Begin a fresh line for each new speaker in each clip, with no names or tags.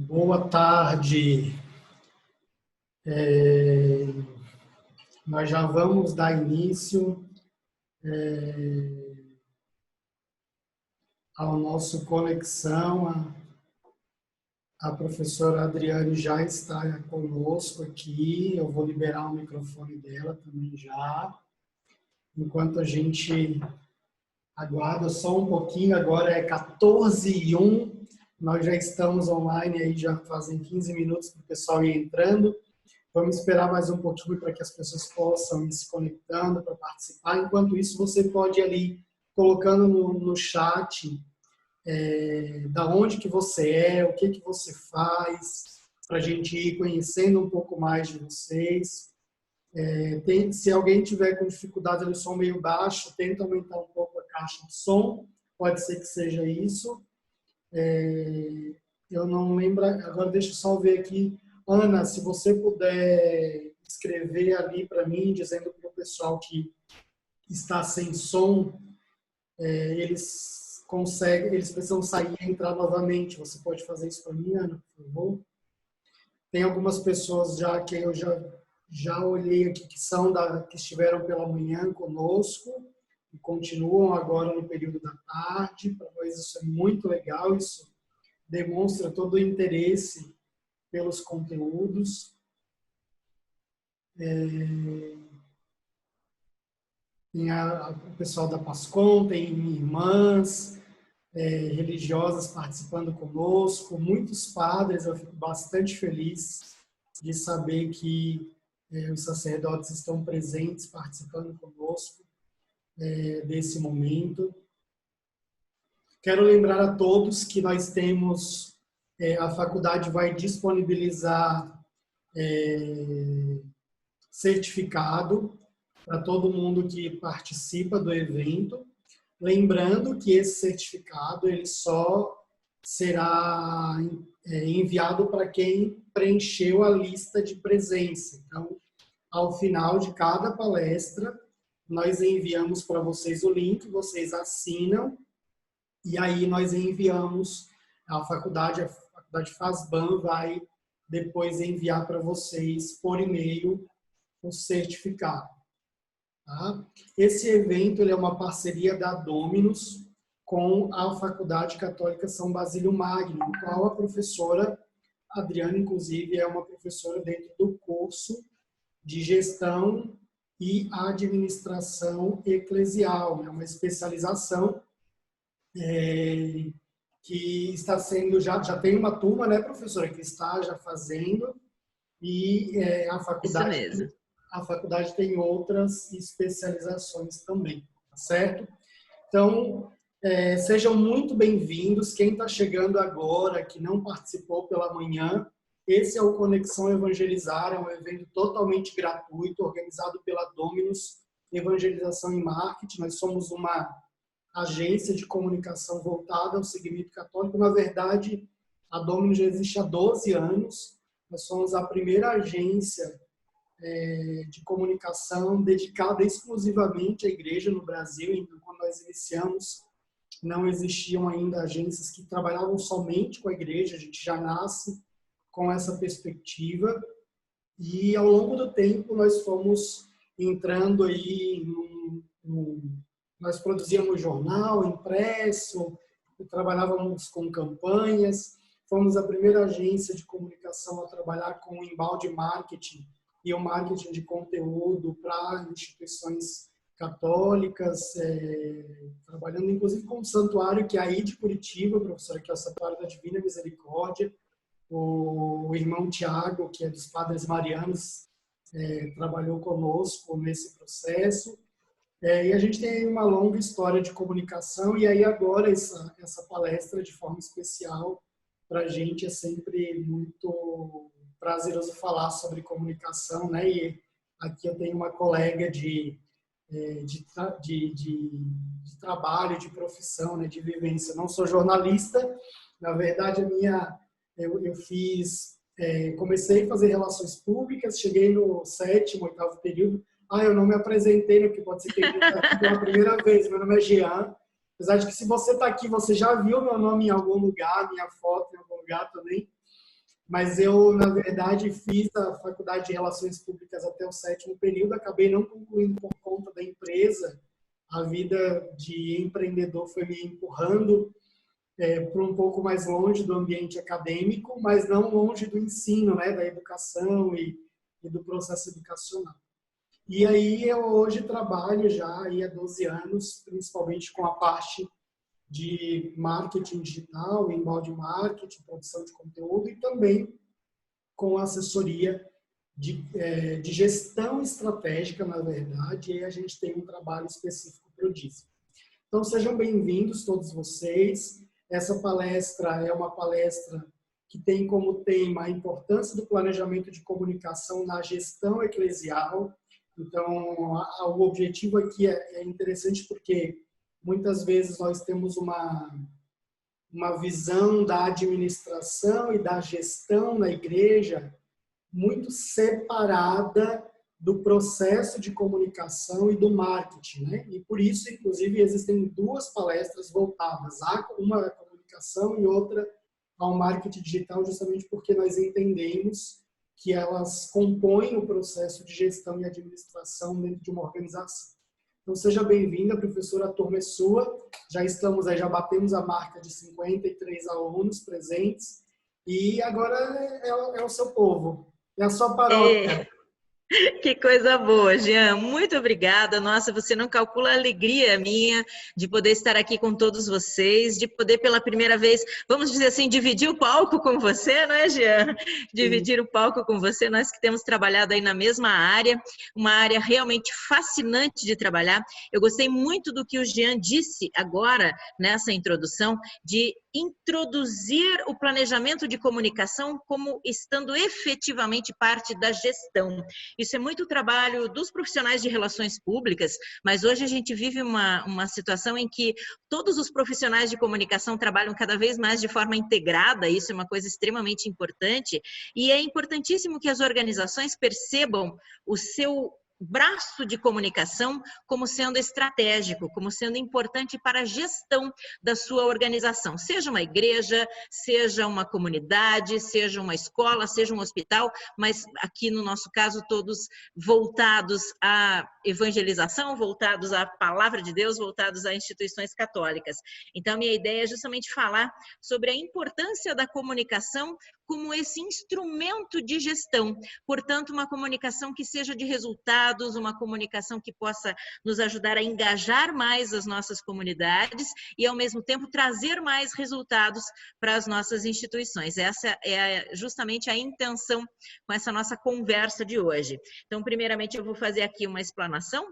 Boa tarde. É, Nós já vamos dar início ao nosso Conexão. A professora Adriane já está conosco aqui. Eu vou liberar o microfone dela também já. Enquanto a gente aguarda só um pouquinho, agora é 14h01. Nós já estamos online, aí já fazem 15 minutos para o pessoal ir entrando. Vamos esperar mais um pouquinho para que as pessoas possam ir se conectando para participar. Enquanto isso, você pode ir ali colocando no chat da onde que você é, o que que você faz, para a gente ir conhecendo um pouco mais de vocês. Se alguém tiver com dificuldade do som meio baixo, tenta aumentar um pouco a caixa de som, pode ser que seja isso. Eu não lembro, agora deixa eu só ver aqui. Ana, se você puder escrever ali para mim, dizendo para o pessoal que está sem som, eles precisam sair e entrar novamente. Você pode fazer isso para mim, Ana, por favor? Tem algumas pessoas já que eu já olhei aqui que estiveram pela manhã conosco e continuam agora no período da tarde. Para nós isso é muito legal, isso demonstra todo o interesse pelos conteúdos. Tem o pessoal da Pascom, tem irmãs religiosas participando conosco, muitos padres. Eu fico bastante feliz de saber que os sacerdotes estão presentes, participando conosco desse momento. Quero lembrar a todos que nós temos, a faculdade vai disponibilizar certificado para todo mundo que participa do evento. Lembrando que esse certificado ele só será enviado para quem preencheu a lista de presença. Então, ao final de cada palestra, nós enviamos para vocês o link, vocês assinam, e aí nós enviamos a faculdade FASBAN vai depois enviar para vocês por e-mail o certificado. Tá? Esse evento ele é uma parceria da Dominus com a Faculdade Católica São Basílio Magno, no qual a professora Adriana, inclusive, é uma professora dentro do curso de Gestão e Administração Eclesial. É uma especialização que está sendo, já tem uma turma, né, professora, que está já fazendo, e a faculdade...
Isso mesmo.
A faculdade tem outras especializações também, tá certo? Então, sejam muito bem-vindos. Quem está chegando agora, que não participou pela manhã, esse é o Conexão Evangelizar, é um evento totalmente gratuito, organizado pela Dominus Evangelização e Marketing. Nós somos uma agência de comunicação voltada ao segmento católico. Na verdade, a Dominus já existe há 12 anos. Nós somos a primeira agência de comunicação dedicada exclusivamente à igreja no Brasil. Então, quando nós iniciamos, não existiam ainda agências que trabalhavam somente com a igreja. A gente já nasce com essa perspectiva e ao longo do tempo nós fomos entrando aí nós produzíamos jornal impresso, trabalhávamos com campanhas, fomos a primeira agência de comunicação a trabalhar com o embalde marketing e o marketing de conteúdo para instituições católicas, trabalhando inclusive com o santuário que é aí de Curitiba, professora, que é o Santuário da Divina Misericórdia. O irmão Tiago, que é dos Padres Marianos, trabalhou conosco nesse processo. E a gente tem uma longa história de comunicação, e aí agora essa palestra de forma especial para a gente é sempre muito prazeroso falar sobre comunicação, né? E aqui eu tenho uma colega de trabalho, de profissão, né? De vivência. Eu não sou jornalista, na verdade eu fiz, comecei a fazer relações públicas, cheguei no 7º, 8º período. Eu não me apresentei, né? Porque pode ser que ele está aqui pela primeira vez. Meu nome é Jean. Apesar de que se você está aqui, você já viu meu nome em algum lugar, minha foto em algum lugar também. mas eu, na verdade, fiz a faculdade de Relações Públicas até o 7º período, acabei não concluindo por conta da empresa. A vida de empreendedor foi me empurrando para um pouco mais longe do ambiente acadêmico, mas não longe do ensino, né, da educação e do processo educacional. E aí eu hoje trabalho já aí há 12 anos, principalmente com a parte de marketing digital, inbound marketing, produção de conteúdo e também com assessoria de gestão estratégica, na verdade, e aí a gente tem um trabalho específico para o DISC. Então, sejam bem-vindos todos vocês. Essa palestra é uma palestra que tem como tema a importância do planejamento de comunicação na gestão eclesial. Então, o objetivo aqui é interessante porque muitas vezes nós temos uma visão da administração e da gestão na igreja muito separada do processo de comunicação e do marketing, né? E por isso, inclusive, existem 2 palestras voltadas, uma à comunicação e outra ao marketing digital, justamente porque nós entendemos que elas compõem o processo de gestão e administração dentro de uma organização. Então, seja bem-vinda, professora, a turma é sua. Já estamos aí, já batemos a marca de 53 alunos presentes e agora é o seu povo, é a sua paróquia.
Que coisa boa, Jean. Muito obrigada. Nossa, você não calcula a alegria minha de poder estar aqui com todos vocês, de poder pela primeira vez, vamos dizer assim, dividir o palco com você, não é, Jean? Dividir o palco com você, nós que temos trabalhado aí na mesma área, uma área realmente fascinante de trabalhar. Eu gostei muito do que o Jean disse agora, nessa introdução, de introduzir o planejamento de comunicação como estando efetivamente parte da gestão. Isso é muito trabalho dos profissionais de relações públicas, mas hoje a gente vive uma situação em que todos os profissionais de comunicação trabalham cada vez mais de forma integrada, isso é uma coisa extremamente importante, e é importantíssimo que as organizações percebam o seu braço de comunicação como sendo estratégico, como sendo importante para a gestão da sua organização, seja uma igreja, seja uma comunidade, seja uma escola, seja um hospital, mas aqui no nosso caso todos voltados à evangelização, voltados à palavra de Deus, voltados a instituições católicas. Então, minha ideia é justamente falar sobre a importância da comunicação como esse instrumento de gestão, portanto, uma comunicação que seja de resultados, uma comunicação que possa nos ajudar a engajar mais as nossas comunidades e, ao mesmo tempo, trazer mais resultados para as nossas instituições. Essa é justamente a intenção com essa nossa conversa de hoje. Então, primeiramente, eu vou fazer aqui uma explanação,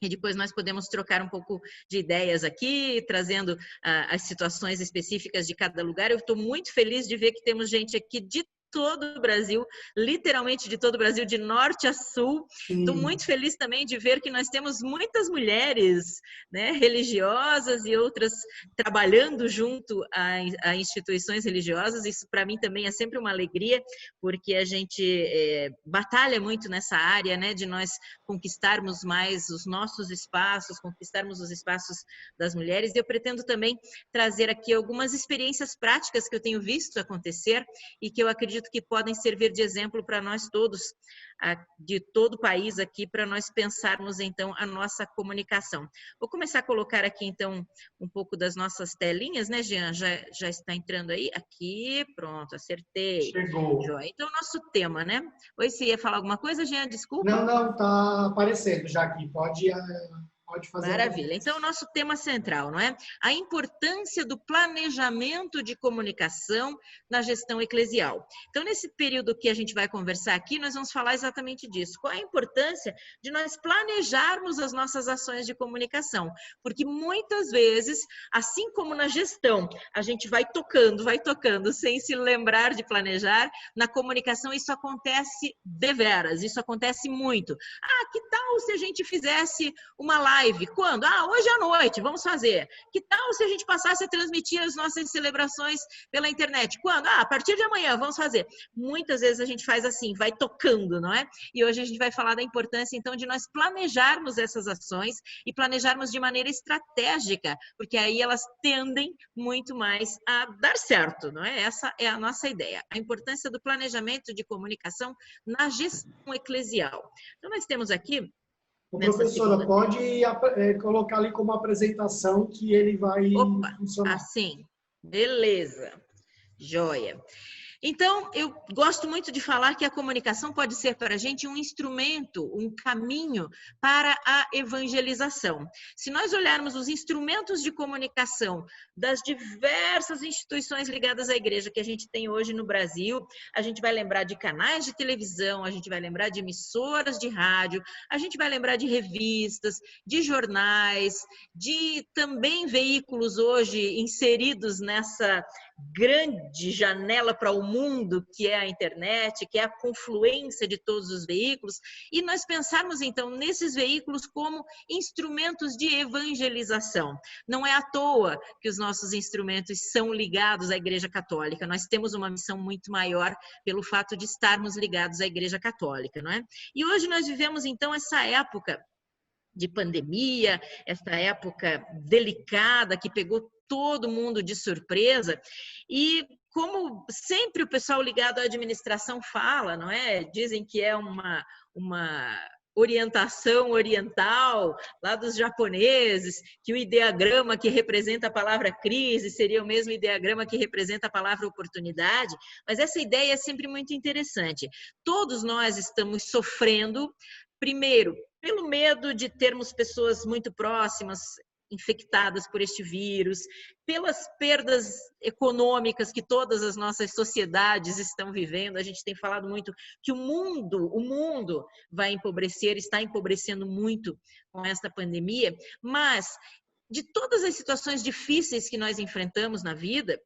e depois nós podemos trocar um pouco de ideias aqui, trazendo as situações específicas de cada lugar. Eu estou muito feliz de ver que temos gente aqui de todo o Brasil, literalmente de todo o Brasil, de norte a sul. Estou muito feliz também de ver que nós temos muitas mulheres, né, religiosas e outras trabalhando junto a instituições religiosas. Isso para mim também é sempre uma alegria, porque a gente batalha muito nessa área, né, de nós conquistarmos mais os nossos espaços, conquistarmos os espaços das mulheres. E eu pretendo também trazer aqui algumas experiências práticas que eu tenho visto acontecer e que eu acredito que podem servir de exemplo para nós todos, de todo o país aqui, para nós pensarmos então a nossa comunicação. Vou começar a colocar aqui então um pouco das nossas telinhas, né, Jean? Já está entrando aí? Aqui, pronto, acertei.
Chegou.
Joia. Então, nosso tema, né? Oi, você ia falar alguma coisa, Jean? Desculpa.
Não, tá aparecendo já aqui. Pode fazer.
Maravilha. Então, o nosso tema central, não é? A importância do planejamento de comunicação na gestão eclesial. Então, nesse período que a gente vai conversar aqui, nós vamos falar exatamente disso. Qual é a importância de nós planejarmos as nossas ações de comunicação? Porque muitas vezes, assim como na gestão, a gente vai tocando, sem se lembrar de planejar, na comunicação isso acontece deveras, isso acontece muito. Ah, que tal se a gente fizesse uma live live. Quando? Hoje à noite, vamos fazer. Que tal se a gente passasse a transmitir as nossas celebrações pela internet? Quando? A partir de amanhã, vamos fazer. Muitas vezes a gente faz assim, vai tocando, não é? E hoje a gente vai falar da importância, então, de nós planejarmos essas ações e planejarmos de maneira estratégica, porque aí elas tendem muito mais a dar certo, não é? Essa é a nossa ideia. A importância do planejamento de comunicação na gestão eclesial. Então, nós temos aqui...
Professora, pode colocar ali como apresentação que ele vai funcionar.
Assim, beleza, joia. Então, eu gosto muito de falar que a comunicação pode ser para a gente um instrumento, um caminho para a evangelização. Se nós olharmos os instrumentos de comunicação das diversas instituições ligadas à igreja que a gente tem hoje no Brasil, a gente vai lembrar de canais de televisão, a gente vai lembrar de emissoras de rádio, a gente vai lembrar de revistas, de jornais, de também veículos hoje inseridos nessa grande janela para o mundo, que é a internet, que é a confluência de todos os veículos, e nós pensarmos, então, nesses veículos como instrumentos de evangelização. Não é à toa que os nossos instrumentos são ligados à Igreja Católica. Nós temos uma missão muito maior pelo fato de estarmos ligados à Igreja Católica, não é? E hoje nós vivemos, então, essa época de pandemia, essa época delicada que pegou todo mundo de surpresa, e como sempre o pessoal ligado à administração fala, não é? Dizem que é uma orientação oriental lá dos japoneses, que o ideograma que representa a palavra crise seria o mesmo ideograma que representa a palavra oportunidade, mas essa ideia é sempre muito interessante. Todos nós estamos sofrendo, primeiro, pelo medo de termos pessoas muito próximas infectadas por este vírus, pelas perdas econômicas que todas as nossas sociedades estão vivendo. A gente tem falado muito que o mundo vai empobrecer, está empobrecendo muito com esta pandemia, mas de todas as situações difíceis que nós enfrentamos na vida,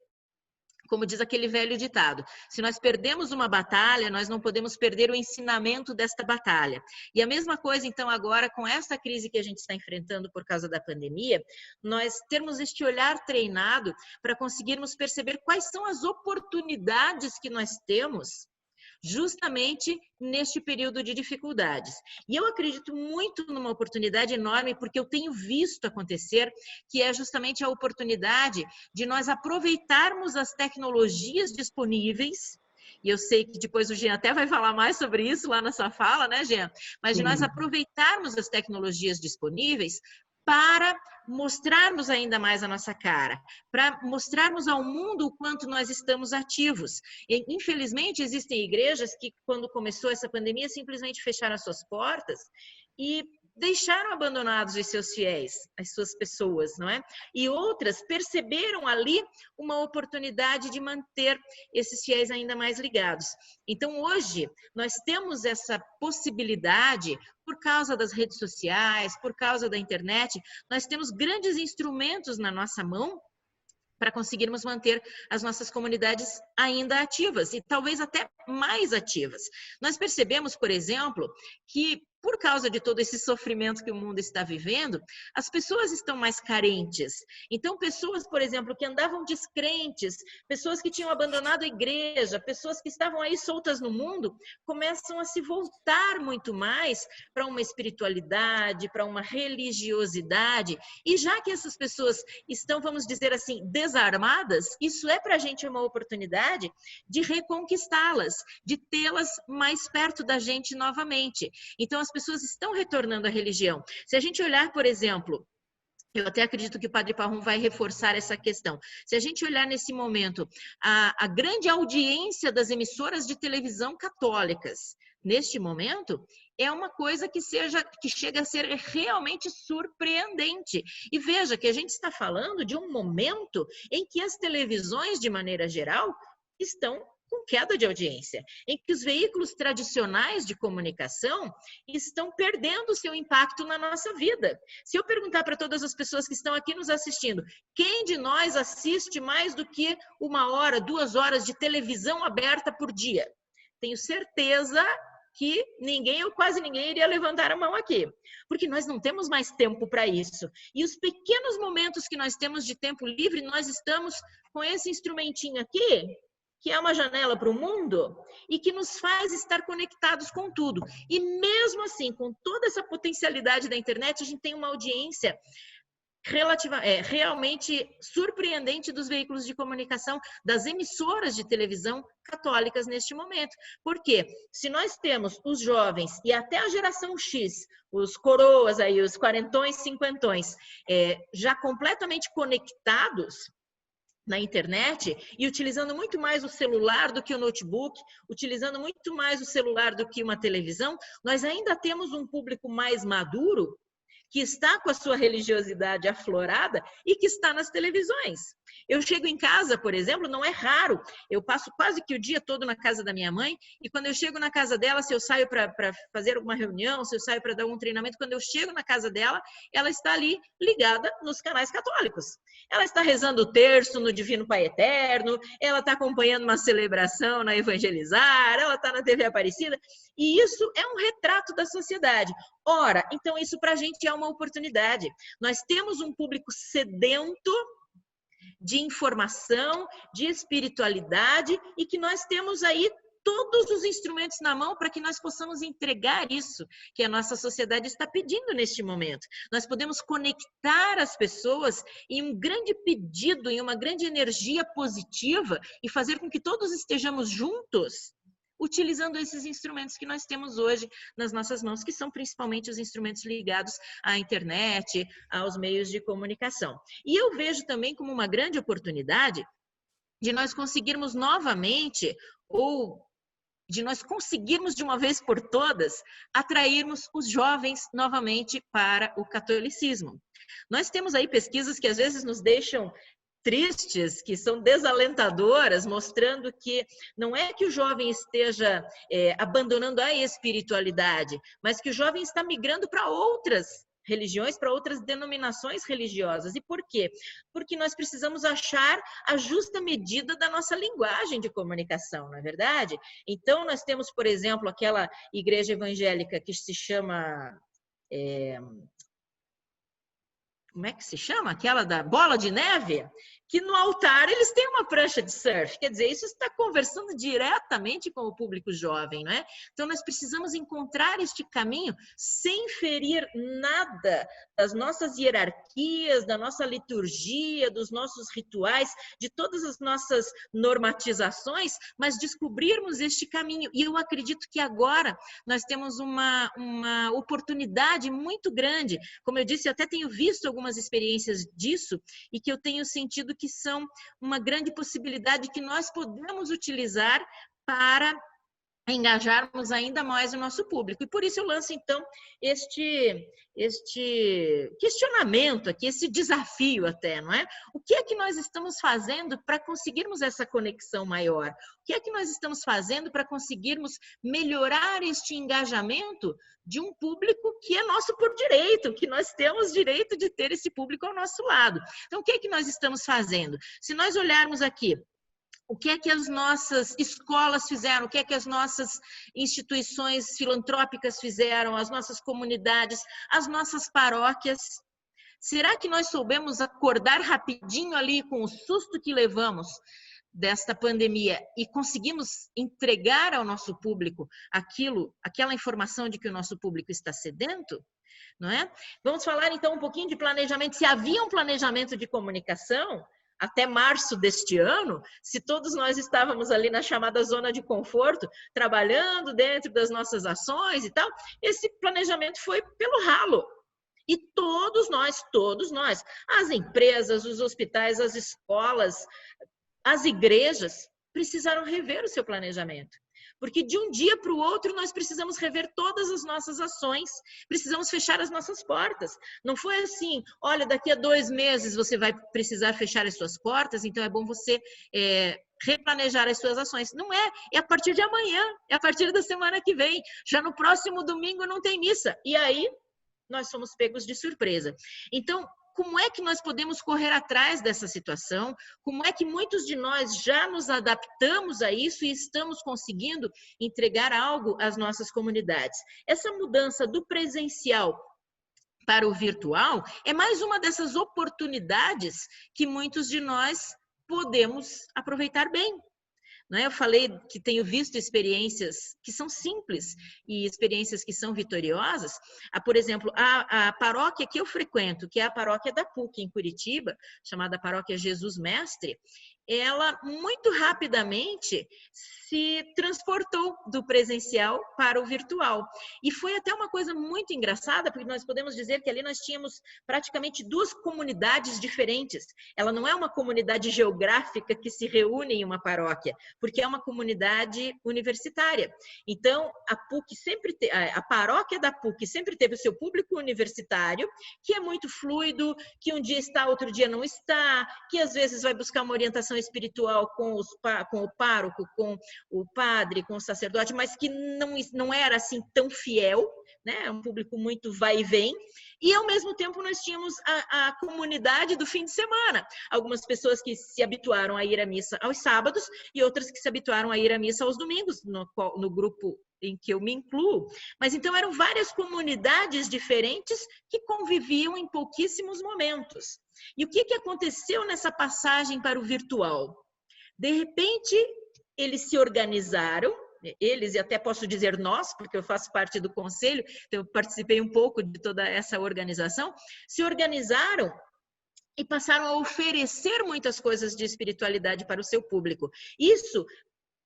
como diz aquele velho ditado, se nós perdemos uma batalha, nós não podemos perder o ensinamento desta batalha. E a mesma coisa, então, agora com esta crise que a gente está enfrentando por causa da pandemia, nós termos este olhar treinado para conseguirmos perceber quais são as oportunidades que nós temos justamente neste período de dificuldades. E eu acredito muito numa oportunidade enorme, porque eu tenho visto acontecer, que é justamente a oportunidade de nós aproveitarmos as tecnologias disponíveis, e eu sei que depois o Jean até vai falar mais sobre isso lá na sua fala, né, Jean? Mas de nós aproveitarmos as tecnologias disponíveis para mostrarmos ainda mais a nossa cara, para mostrarmos ao mundo o quanto nós estamos ativos. E, infelizmente, existem igrejas que, quando começou essa pandemia, simplesmente fecharam as suas portas e deixaram abandonados os seus fiéis, as suas pessoas, não é? E outras perceberam ali uma oportunidade de manter esses fiéis ainda mais ligados. Então, hoje, nós temos essa possibilidade, por causa das redes sociais, por causa da internet, nós temos grandes instrumentos na nossa mão para conseguirmos manter as nossas comunidades ainda ativas e talvez até mais ativas. Nós percebemos, por exemplo, que por causa de todo esse sofrimento que o mundo está vivendo, as pessoas estão mais carentes. Então, pessoas, por exemplo, que andavam descrentes, pessoas que tinham abandonado a igreja, pessoas que estavam aí soltas no mundo, começam a se voltar muito mais para uma espiritualidade, para uma religiosidade. E já que essas pessoas estão, vamos dizer assim, desarmadas, isso é para a gente uma oportunidade de reconquistá-las, de tê-las mais perto da gente novamente. Então, as pessoas estão retornando à religião. Se a gente olhar, por exemplo, eu até acredito que o Padre Parrum vai reforçar essa questão. Se a gente olhar nesse momento a grande audiência das emissoras de televisão católicas, neste momento, é uma coisa que chega a ser realmente surpreendente. E veja que a gente está falando de um momento em que as televisões, de maneira geral, estão com queda de audiência, em que os veículos tradicionais de comunicação estão perdendo o seu impacto na nossa vida. Se eu perguntar para todas as pessoas que estão aqui nos assistindo, quem de nós assiste mais do que 1 hora, 2 horas de televisão aberta por dia? Tenho certeza que ninguém ou quase ninguém iria levantar a mão aqui, porque nós não temos mais tempo para isso. E os pequenos momentos que nós temos de tempo livre, nós estamos com esse instrumentinho aqui, que é uma janela para o mundo e que nos faz estar conectados com tudo. E mesmo assim, com toda essa potencialidade da internet, a gente tem uma audiência realmente surpreendente dos veículos de comunicação, das emissoras de televisão católicas neste momento. Porque se nós temos os jovens e até a geração X, os coroas aí, os quarentões, cinquentões, já completamente conectados na internet e utilizando muito mais o celular do que o notebook, utilizando muito mais o celular do que uma televisão, nós ainda temos um público mais maduro que está com a sua religiosidade aflorada e que está nas televisões. Eu chego em casa, por exemplo, não é raro, eu passo quase que o dia todo na casa da minha mãe e quando eu chego na casa dela, se eu saio para fazer alguma reunião, se eu saio para dar um treinamento, quando eu chego na casa dela, ela está ali ligada nos canais católicos. Ela está rezando o terço no Divino Pai Eterno, ela está acompanhando uma celebração na Evangelizar, ela está na TV Aparecida, e isso é um retrato da sociedade. Ora, então isso para a gente é uma oportunidade. Nós temos um público sedento de informação, de espiritualidade e que nós temos aí todos os instrumentos na mão para que nós possamos entregar isso que a nossa sociedade está pedindo neste momento. Nós podemos conectar as pessoas em um grande pedido, em uma grande energia positiva e fazer com que todos estejamos juntos utilizando esses instrumentos que nós temos hoje nas nossas mãos, que são principalmente os instrumentos ligados à internet, aos meios de comunicação. E eu vejo também como uma grande oportunidade de nós conseguirmos novamente, ou de nós conseguirmos de uma vez por todas, atrairmos os jovens novamente para o catolicismo. Nós temos aí pesquisas que às vezes nos deixam tristes, que são desalentadoras, mostrando que não é que o jovem esteja abandonando a espiritualidade, mas que o jovem está migrando para outras religiões, para outras denominações religiosas. E por quê? Porque nós precisamos achar a justa medida da nossa linguagem de comunicação, não é verdade? Então, nós temos, por exemplo, aquela igreja evangélica que se chama... como é que se chama? Aquela da bola de neve, que no altar eles têm uma prancha de surf. Quer dizer, isso está conversando diretamente com o público jovem, não é? Então, nós precisamos encontrar este caminho sem ferir nada das nossas hierarquias, da nossa liturgia, dos nossos rituais, de todas as nossas normatizações, mas descobrirmos este caminho. E eu acredito que agora nós temos uma oportunidade muito grande. Como eu disse, eu até tenho visto algumas experiências disso e que eu tenho sentido que são uma grande possibilidade que nós podemos utilizar para engajarmos ainda mais o nosso público. E por isso eu lanço, então, este questionamento aqui, esse desafio até, não é? O que é que nós estamos fazendo para conseguirmos essa conexão maior? O que é que nós estamos fazendo para conseguirmos melhorar este engajamento de um público que é nosso por direito, que nós temos direito de ter esse público ao nosso lado? Então, o que é que nós estamos fazendo? Se nós olharmos aqui, o que é que as nossas escolas fizeram? O que é que as nossas instituições filantrópicas fizeram? As nossas comunidades, as nossas paróquias? Será que nós soubemos acordar rapidinho ali com o susto que levamos desta pandemia e conseguimos entregar ao nosso público aquela informação de que o nosso público está sedento? Não é? Vamos falar então um pouquinho de planejamento. Se havia um planejamento de comunicação até março deste ano, se todos nós estávamos ali na chamada zona de conforto, trabalhando dentro das nossas ações e tal, esse planejamento foi pelo ralo. E todos nós, as empresas, os hospitais, as escolas, as igrejas, precisaram rever o seu planejamento. Porque de um dia para o outro nós precisamos rever todas as nossas ações, precisamos fechar as nossas portas. Não foi assim, olha, daqui a 2 meses você vai precisar fechar as suas portas, então é bom você replanejar as suas ações. Não é, é a partir de amanhã, é a partir da semana que vem. Já no próximo domingo não tem missa. E aí nós somos pegos de surpresa. Então, como é que nós podemos correr atrás dessa situação? Como é que muitos de nós já nos adaptamos a isso e estamos conseguindo entregar algo às nossas comunidades? Essa mudança do presencial para o virtual é mais uma dessas oportunidades que muitos de nós podemos aproveitar bem. Eu falei que tenho visto experiências que são simples e experiências que são vitoriosas. Por exemplo, a paróquia que eu frequento, que é a paróquia da PUC em Curitiba, chamada Paróquia Jesus Mestre, ela muito rapidamente se transportou do presencial para o virtual. E foi até uma coisa muito engraçada, porque nós podemos dizer que ali nós tínhamos praticamente duas comunidades diferentes. Ela não é uma comunidade geográfica que se reúne em uma paróquia, porque é uma comunidade universitária. Então, a PUC a paróquia da PUC sempre teve o seu público universitário, que é muito fluido, que um dia está, outro dia não está, que às vezes vai buscar uma orientação espiritual com o pároco, com o padre, com o sacerdote, mas que não era assim tão fiel, né? É um público muito vai e vem. E, ao mesmo tempo, nós tínhamos a comunidade do fim de semana. Algumas pessoas que se habituaram a ir à missa aos sábados e outras que se habituaram a ir à missa aos domingos, no grupo em que eu me incluo. Mas, então, eram várias comunidades diferentes que conviviam em pouquíssimos momentos. E o que aconteceu nessa passagem para o virtual? De repente, eles se organizaram, eles, e até posso dizer nós, porque eu faço parte do conselho, então eu participei um pouco de toda essa organização, se organizaram e passaram a oferecer muitas coisas de espiritualidade para o seu público. Isso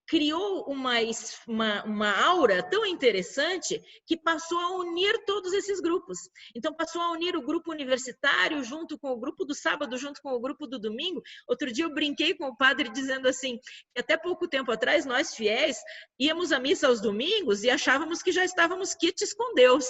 criou uma aura tão interessante que passou a unir todos esses grupos. Então, passou a unir o grupo universitário junto com o grupo do sábado, junto com o grupo do domingo. Outro dia eu brinquei com o padre dizendo assim, que até pouco tempo atrás, nós fiéis, íamos à missa aos domingos e achávamos que já estávamos quites com Deus.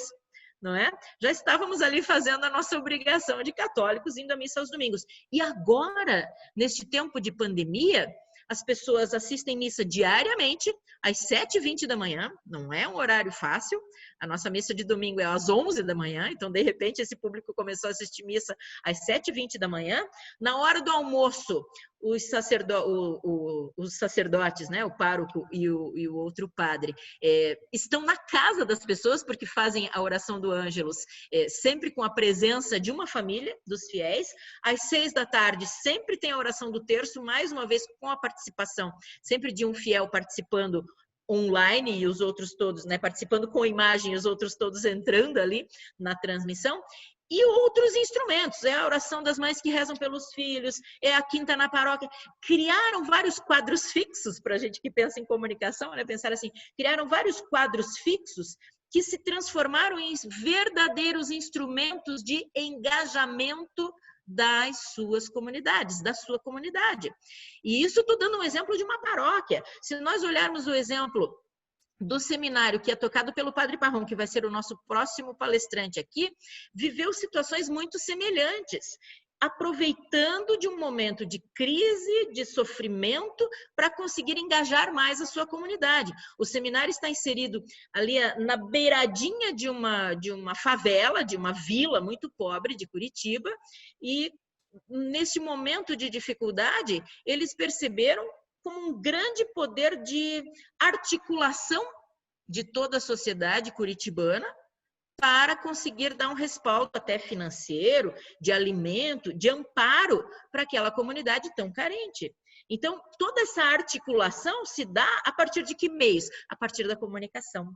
Não é? Já estávamos ali fazendo a nossa obrigação de católicos, indo à missa aos domingos. E agora, neste tempo de pandemia, as pessoas assistem missa diariamente, às 7h20 da manhã, não é um horário fácil, a nossa missa de domingo é às 11 da manhã, então, de repente, esse público começou a assistir missa às 7h20 da manhã. Na hora do almoço, os sacerdotes, né, o pároco e o outro padre, estão na casa das pessoas, porque fazem a oração do Ângelus sempre com a presença de uma família, dos fiéis. Às 6 da tarde, sempre tem a oração do terço, mais uma vez com a participação, sempre de um fiel participando online e os outros todos, né, participando com imagem e os outros todos entrando ali na transmissão. E outros instrumentos, é a oração das mães que rezam pelos filhos, é a quinta na paróquia. Criaram vários quadros fixos, para a gente que pensa em comunicação, né? Pensar assim, criaram vários quadros fixos que se transformaram em verdadeiros instrumentos de engajamento das suas comunidades, da sua comunidade. E isso estou dando um exemplo de uma paróquia. Se nós olharmos o exemplo do seminário que é tocado pelo Padre Parron, que vai ser o nosso próximo palestrante aqui, viveu situações muito semelhantes, aproveitando de um momento de crise, de sofrimento, para conseguir engajar mais a sua comunidade. O seminário está inserido ali na beiradinha de uma favela, de uma vila muito pobre de Curitiba, e nesse momento de dificuldade, eles perceberam como um grande poder de articulação de toda a sociedade curitibana para conseguir dar um respaldo até financeiro, de alimento, de amparo para aquela comunidade tão carente. Então, toda essa articulação se dá a partir de que meios? A partir da comunicação.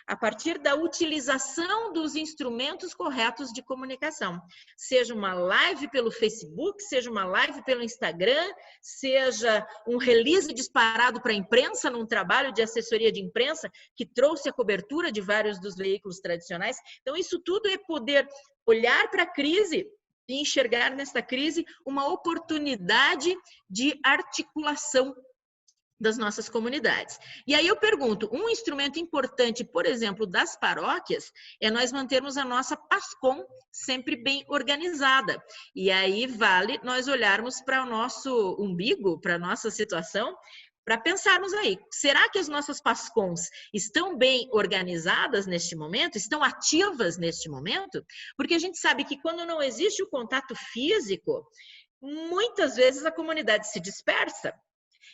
A partir da utilização dos instrumentos corretos de comunicação. Seja uma live pelo Facebook, seja uma live pelo Instagram, seja um release disparado para a imprensa, num trabalho de assessoria de imprensa, que trouxe a cobertura de vários dos veículos tradicionais. Então, isso tudo é poder olhar para a crise e enxergar nesta crise uma oportunidade de articulação das nossas comunidades. E aí eu pergunto, um instrumento importante, por exemplo, das paróquias, é nós mantermos a nossa PASCOM sempre bem organizada. E aí vale nós olharmos para o nosso umbigo, para a nossa situação, para pensarmos aí, será que as nossas PASCONs estão bem organizadas neste momento? Estão ativas neste momento? Porque a gente sabe que quando não existe o contato físico, muitas vezes a comunidade se dispersa.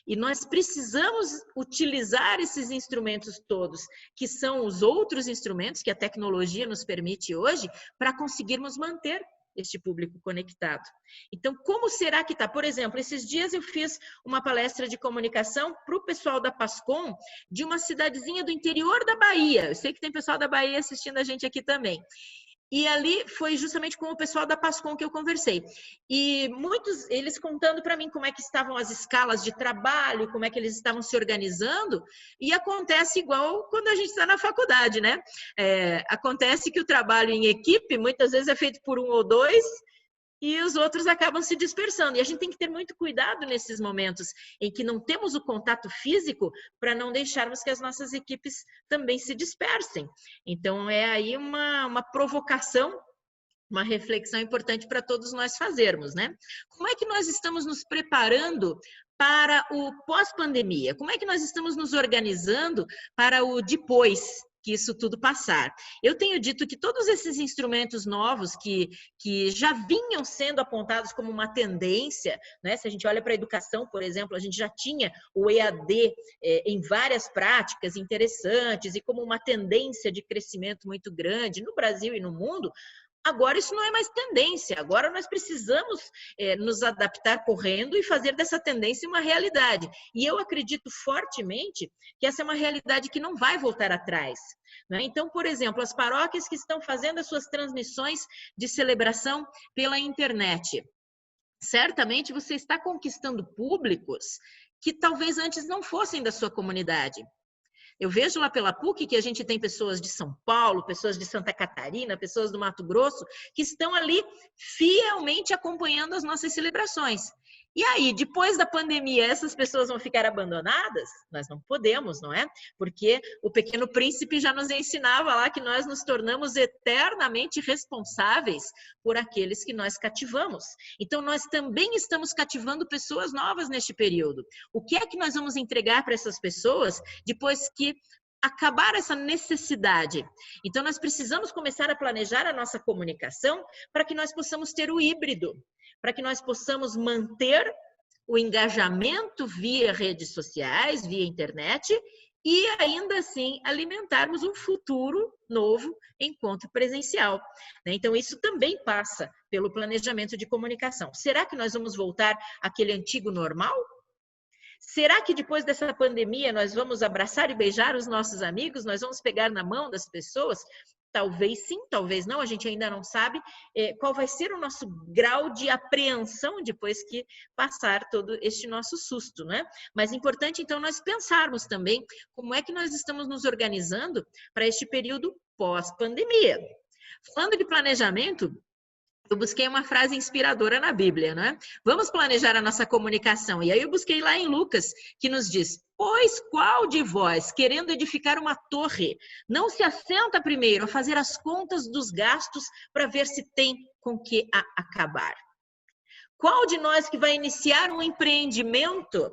E nós precisamos utilizar esses instrumentos todos, que são os outros instrumentos que a tecnologia nos permite hoje, para conseguirmos manter este público conectado. Então, como será que está? Por exemplo, esses dias eu fiz uma palestra de comunicação para o pessoal da PASCON, de uma cidadezinha do interior da Bahia. Eu sei que tem pessoal da Bahia assistindo a gente aqui também. E ali foi justamente com o pessoal da PASCON que eu conversei. E muitos, eles contando para mim como é que estavam as escalas de trabalho, como é que eles estavam se organizando. E acontece igual quando a gente está na faculdade, né? Acontece que o trabalho em equipe, muitas vezes é feito por um ou dois, e os outros acabam se dispersando. E a gente tem que ter muito cuidado nesses momentos em que não temos o contato físico para não deixarmos que as nossas equipes também se dispersem. Então, é aí uma provocação, uma reflexão importante para todos nós fazermos, né? Como é que nós estamos nos preparando para o pós-pandemia? Como é que nós estamos nos organizando para o depois que isso tudo passar? Eu tenho dito que todos esses instrumentos novos que já vinham sendo apontados como uma tendência, né? Se a gente olha para a educação, por exemplo, a gente já tinha o EAD em várias práticas interessantes e como uma tendência de crescimento muito grande no Brasil e no mundo. Agora isso não é mais tendência, agora nós precisamos nos adaptar correndo e fazer dessa tendência uma realidade. E eu acredito fortemente que essa é uma realidade que não vai voltar atrás, né? Então, por exemplo, as paróquias que estão fazendo as suas transmissões de celebração pela internet, certamente você está conquistando públicos que talvez antes não fossem da sua comunidade. Eu vejo lá pela PUC que a gente tem pessoas de São Paulo, pessoas de Santa Catarina, pessoas do Mato Grosso, que estão ali fielmente acompanhando as nossas celebrações. E aí, depois da pandemia, essas pessoas vão ficar abandonadas? Nós não podemos, não é? Porque o Pequeno Príncipe já nos ensinava lá que nós nos tornamos eternamente responsáveis por aqueles que nós cativamos. Então, nós também estamos cativando pessoas novas neste período. O que é que nós vamos entregar para essas pessoas depois que acabar essa necessidade? Então, nós precisamos começar a planejar a nossa comunicação para que nós possamos ter o híbrido, para que nós possamos manter o engajamento via redes sociais, via internet, e ainda assim alimentarmos um futuro novo encontro presencial. Então, isso também passa pelo planejamento de comunicação. Será que nós vamos voltar àquele antigo normal? Será que depois dessa pandemia nós vamos abraçar e beijar os nossos amigos? Nós vamos pegar na mão das pessoas? Talvez sim, talvez não, a gente ainda não sabe qual vai ser o nosso grau de apreensão depois que passar todo este nosso susto, né? Mas é importante, então, nós pensarmos também como é que nós estamos nos organizando para este período pós-pandemia. Falando de planejamento, eu busquei uma frase inspiradora na Bíblia, né? Vamos planejar a nossa comunicação. E aí eu busquei lá em Lucas, que nos diz: pois qual de vós, querendo edificar uma torre, não se assenta primeiro a fazer as contas dos gastos para ver se tem com que acabar? Qual de nós que vai iniciar um empreendimento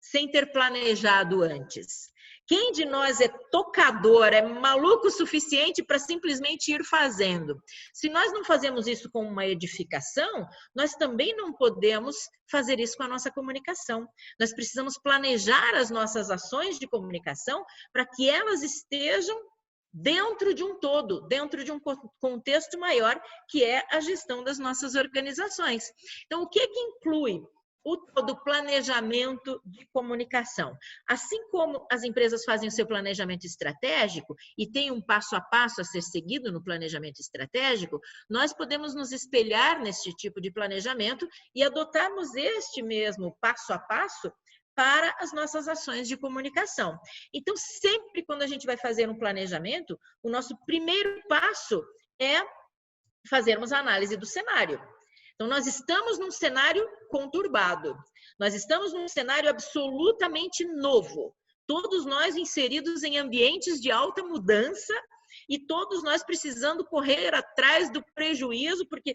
sem ter planejado antes? Quem de nós é tocador, é maluco o suficiente para simplesmente ir fazendo? Se nós não fazemos isso com uma edificação, nós também não podemos fazer isso com a nossa comunicação. Nós precisamos planejar as nossas ações de comunicação para que elas estejam dentro de um todo, dentro de um contexto maior, que é a gestão das nossas organizações. Então, o que inclui o todo planejamento de comunicação? Assim como as empresas fazem o seu planejamento estratégico e tem um passo a passo a ser seguido no planejamento estratégico, nós podemos nos espelhar neste tipo de planejamento e adotarmos este mesmo passo a passo para as nossas ações de comunicação. Então, sempre quando a gente vai fazer um planejamento, o nosso primeiro passo é fazermos a análise do cenário. Então, nós estamos num cenário conturbado, nós estamos num cenário absolutamente novo, todos nós inseridos em ambientes de alta mudança e todos nós precisando correr atrás do prejuízo, porque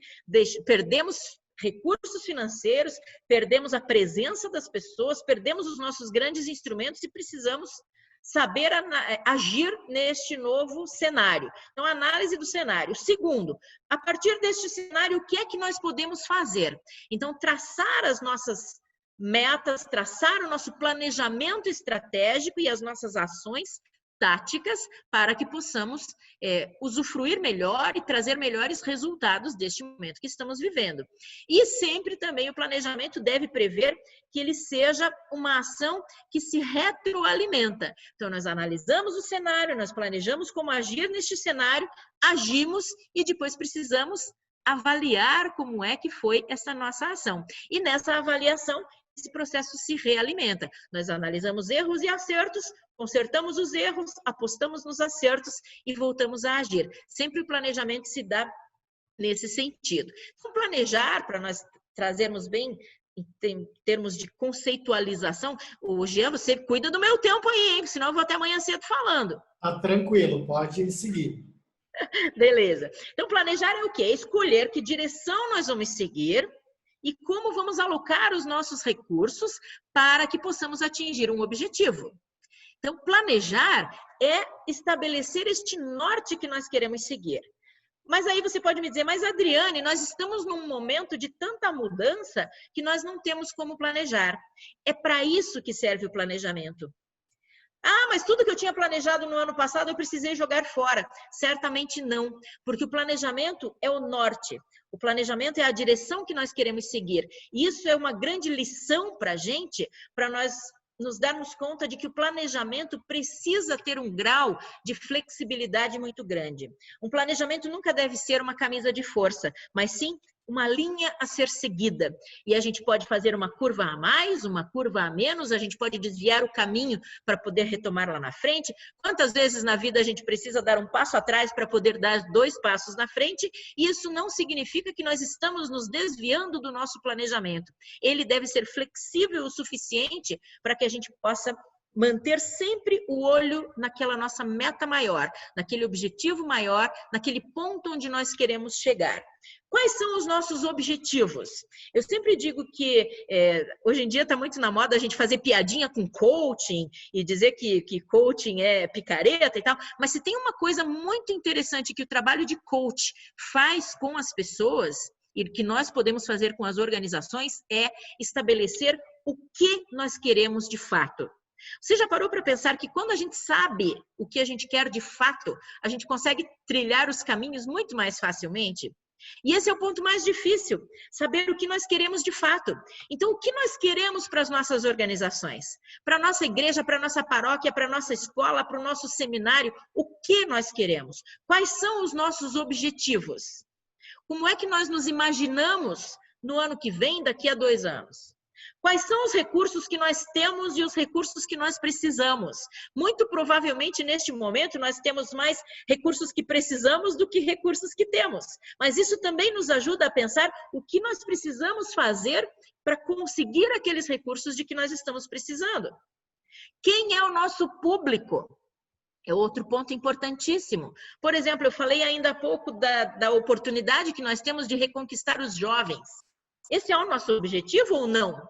perdemos recursos financeiros, perdemos a presença das pessoas, perdemos os nossos grandes instrumentos e precisamos saber agir neste novo cenário. Então, análise do cenário. Segundo, a partir deste cenário, o que é que nós podemos fazer? Então, traçar as nossas metas, traçar o nosso planejamento estratégico e as nossas ações táticas para que possamos usufruir melhor e trazer melhores resultados deste momento que estamos vivendo. E sempre também o planejamento deve prever que ele seja uma ação que se retroalimenta. Então, nós analisamos o cenário, nós planejamos como agir neste cenário, agimos e depois precisamos avaliar como é que foi essa nossa ação. E nessa avaliação, esse processo se realimenta. Nós analisamos erros e acertos, consertamos os erros, apostamos nos acertos e voltamos a agir. Sempre o planejamento se dá nesse sentido. Então, planejar, para nós trazermos bem em termos de conceitualização, o Jean, você cuida do meu tempo aí, hein? Senão eu vou até amanhã cedo falando.
Tá tranquilo, pode seguir.
Beleza. Então, planejar é o quê? Escolher que direção nós vamos seguir e como vamos alocar os nossos recursos para que possamos atingir um objetivo. Então, planejar é estabelecer este norte que nós queremos seguir. Mas aí você pode me dizer, mas Adriane, nós estamos num momento de tanta mudança que nós não temos como planejar. É para isso que serve o planejamento. Ah, mas tudo que eu tinha planejado no ano passado eu precisei jogar fora. Certamente não, porque o planejamento é o norte. O planejamento é a direção que nós queremos seguir. E isso é uma grande lição para a gente, para nós nos darmos conta de que o planejamento precisa ter um grau de flexibilidade muito grande. Um planejamento nunca deve ser uma camisa de força, mas sim uma linha a ser seguida. E a gente pode fazer uma curva a mais, uma curva a menos, a gente pode desviar o caminho para poder retomar lá na frente. Quantas vezes na vida a gente precisa dar um passo atrás para poder dar 2 passos na frente? E isso não significa que nós estamos nos desviando do nosso planejamento. Ele deve ser flexível o suficiente para que a gente possa manter sempre o olho naquela nossa meta maior, naquele objetivo maior, naquele ponto onde nós queremos chegar. Quais são os nossos objetivos? Eu sempre digo que hoje em dia está muito na moda a gente fazer piadinha com coaching e dizer que coaching é picareta e tal, mas se tem uma coisa muito interessante que o trabalho de coach faz com as pessoas e que nós podemos fazer com as organizações é estabelecer o que nós queremos de fato. Você já parou para pensar que quando a gente sabe o que a gente quer de fato, a gente consegue trilhar os caminhos muito mais facilmente? E esse é o ponto mais difícil, saber o que nós queremos de fato. Então, o que nós queremos para as nossas organizações? Para a nossa igreja, para a nossa paróquia, para a nossa escola, para o nosso seminário, o que nós queremos? Quais são os nossos objetivos? Como é que nós nos imaginamos no ano que vem, daqui a 2 anos? Quais são os recursos que nós temos e os recursos que nós precisamos? Muito provavelmente, neste momento, nós temos mais recursos que precisamos do que recursos que temos. Mas isso também nos ajuda a pensar o que nós precisamos fazer para conseguir aqueles recursos de que nós estamos precisando. Quem é o nosso público? É outro ponto importantíssimo. Por exemplo, eu falei ainda há pouco da oportunidade que nós temos de reconquistar os jovens. Esse é o nosso objetivo ou não?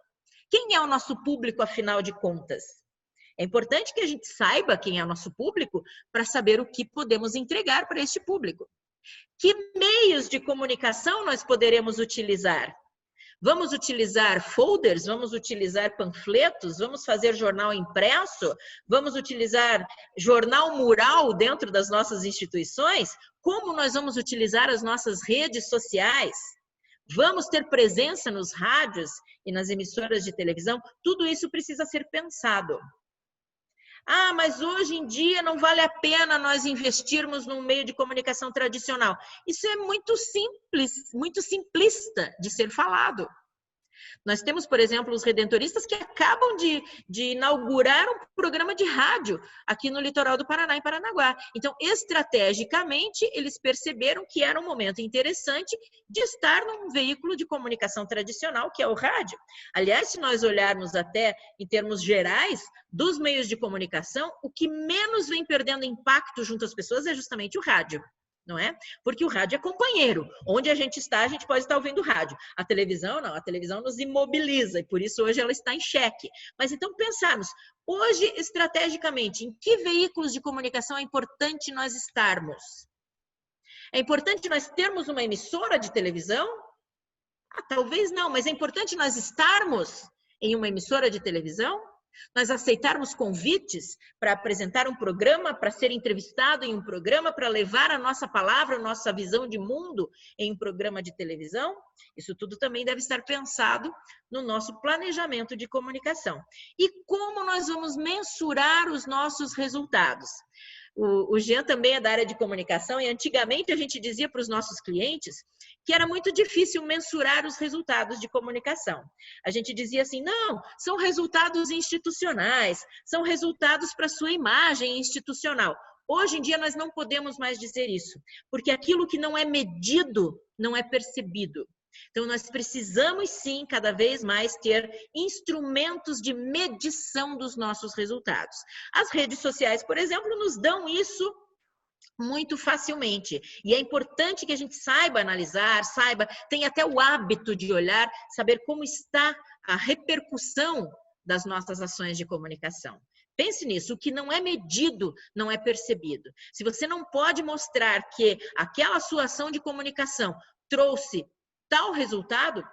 Quem é o nosso público, afinal de contas? É importante que a gente saiba quem é o nosso público para saber o que podemos entregar para este público. Que meios de comunicação nós poderemos utilizar? Vamos utilizar folders? Vamos utilizar panfletos? Vamos fazer jornal impresso? Vamos utilizar jornal mural dentro das nossas instituições? Como nós vamos utilizar as nossas redes sociais? Vamos ter presença nos rádios e nas emissoras de televisão? Tudo isso precisa ser pensado. Ah, mas hoje em dia não vale a pena nós investirmos num meio de comunicação tradicional. Isso é muito simples, muito simplista de ser falado. Nós temos, por exemplo, os redentoristas que acabam de inaugurar um programa de rádio aqui no litoral do Paraná, em Paranaguá. Então, estrategicamente, eles perceberam que era um momento interessante de estar num veículo de comunicação tradicional, que é o rádio. Aliás, se nós olharmos até em termos gerais dos meios de comunicação, o que menos vem perdendo impacto junto às pessoas é justamente o rádio. não é? Porque o rádio é companheiro. Onde a gente está, a gente pode estar ouvindo rádio. A televisão, não. A televisão nos imobiliza e por isso hoje ela está em xeque. Mas então pensarmos, hoje, estrategicamente, em que veículos de comunicação é importante nós estarmos? É importante nós termos uma emissora de televisão? Talvez não, mas é importante nós estarmos em uma emissora de televisão? Nós aceitarmos convites para apresentar um programa, para ser entrevistado em um programa, para levar a nossa palavra, a nossa visão de mundo em um programa de televisão? Isso tudo também deve estar pensado no nosso planejamento de comunicação. E como nós vamos mensurar os nossos resultados? O Jean também é da área de comunicação e antigamente a gente dizia para os nossos clientes que era muito difícil mensurar os resultados de comunicação. A gente dizia assim, não, são resultados institucionais, são resultados para a sua imagem institucional. Hoje em dia nós não podemos mais dizer isso, porque aquilo que não é medido não é percebido. Então, nós precisamos sim, cada vez mais, ter instrumentos de medição dos nossos resultados. As redes sociais, por exemplo, nos dão isso muito facilmente. E é importante que a gente saiba analisar, tenha até o hábito de olhar, saber como está a repercussão das nossas ações de comunicação. Pense nisso, o que não é medido não é percebido. Se você não pode mostrar que aquela sua ação de comunicação trouxe tal resultado,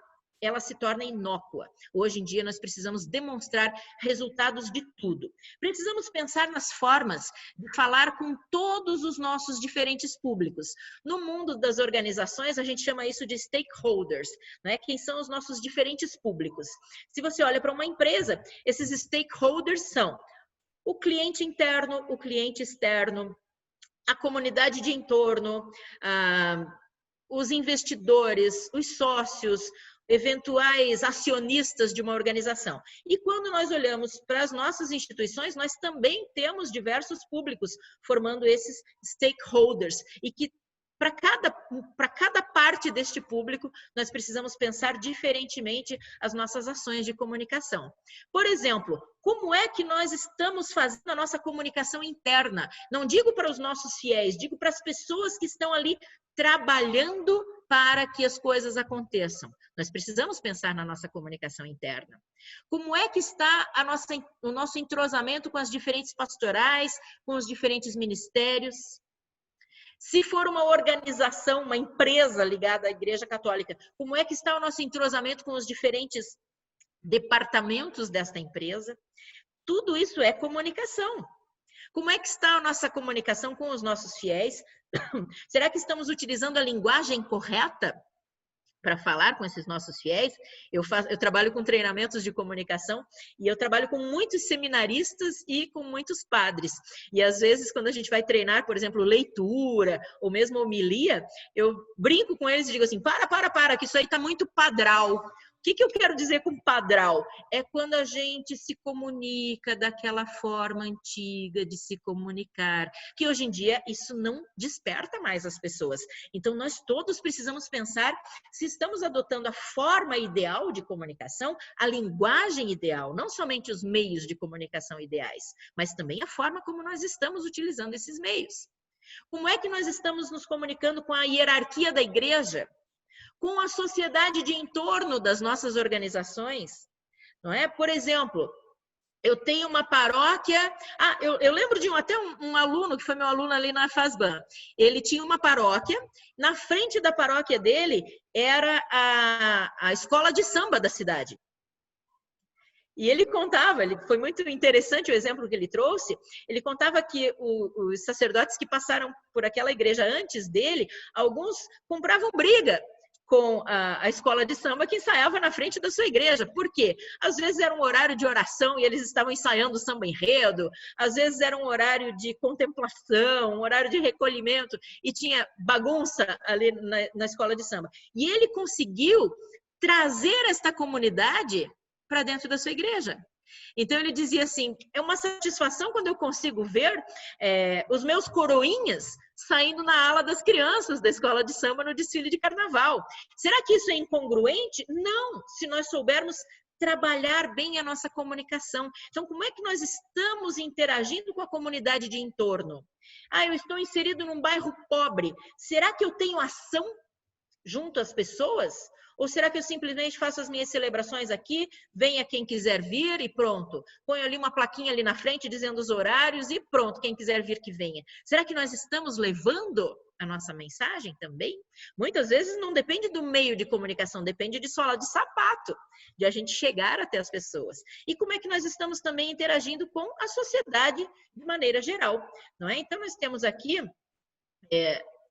ela se torna inócua. Hoje em dia, nós precisamos demonstrar resultados de tudo. Precisamos pensar nas formas de falar com todos os nossos diferentes públicos. No mundo das organizações, a gente chama isso de stakeholders, né? Quem são os nossos diferentes públicos. Se você olha para uma empresa, esses stakeholders são o cliente interno, o cliente externo, a comunidade de entorno, os investidores, os sócios, eventuais acionistas de uma organização. E quando nós olhamos para as nossas instituições, nós também temos diversos públicos formando esses stakeholders e que para cada parte deste público, nós precisamos pensar diferentemente as nossas ações de comunicação. Por exemplo, como é que nós estamos fazendo a nossa comunicação interna? Não digo para os nossos fiéis, digo para as pessoas que estão ali trabalhando para que as coisas aconteçam. Nós precisamos pensar na nossa comunicação interna. Como é que está o nosso entrosamento com as diferentes pastorais, com os diferentes ministérios? Se for uma organização, uma empresa ligada à Igreja Católica, como é que está o nosso entrosamento com os diferentes departamentos desta empresa? Tudo isso é comunicação. Como é que está a nossa comunicação com os nossos fiéis? Será que estamos utilizando a linguagem correta para falar com esses nossos fiéis? Eu trabalho com treinamentos de comunicação e eu trabalho com muitos seminaristas e com muitos padres. E às vezes, quando a gente vai treinar, por exemplo, leitura ou mesmo homilia, eu brinco com eles e digo assim, para, que isso aí está muito padral. O que eu quero dizer com padral? É quando a gente se comunica daquela forma antiga de se comunicar, que hoje em dia isso não desperta mais as pessoas. Então, nós todos precisamos pensar se estamos adotando a forma ideal de comunicação, a linguagem ideal, não somente os meios de comunicação ideais, mas também a forma como nós estamos utilizando esses meios. Como é que nós estamos nos comunicando com a hierarquia da igreja? Com a sociedade de entorno das nossas organizações, não é? Por exemplo, eu tenho uma paróquia, eu lembro de até um aluno, que foi meu aluno ali na FASBAN, ele tinha uma paróquia, na frente da paróquia dele era a escola de samba da cidade. E ele contava, foi muito interessante o exemplo que ele trouxe, ele contava que os sacerdotes que passaram por aquela igreja antes dele, alguns compravam briga com a escola de samba que ensaiava na frente da sua igreja. Por quê? Às vezes era um horário de oração e eles estavam ensaiando samba enredo, às vezes era um horário de contemplação, um horário de recolhimento, e tinha bagunça ali na escola de samba. E ele conseguiu trazer esta comunidade para dentro da sua igreja. Então ele dizia assim, é uma satisfação quando eu consigo ver os meus coroinhas saindo na ala das crianças da escola de samba no desfile de carnaval. Será que isso é incongruente? Não, se nós soubermos trabalhar bem a nossa comunicação. Então, como é que nós estamos interagindo com a comunidade de entorno? Eu estou inserido num bairro pobre. Será que eu tenho ação junto às pessoas? Ou será que eu simplesmente faço as minhas celebrações aqui, venha quem quiser vir e pronto? Ponho ali uma plaquinha ali na frente dizendo os horários e pronto, quem quiser vir que venha. Será que nós estamos levando a nossa mensagem também? Muitas vezes não depende do meio de comunicação, depende de sola de sapato, de a gente chegar até as pessoas. E como é que nós estamos também interagindo com a sociedade de maneira geral, não é? Então nós temos aqui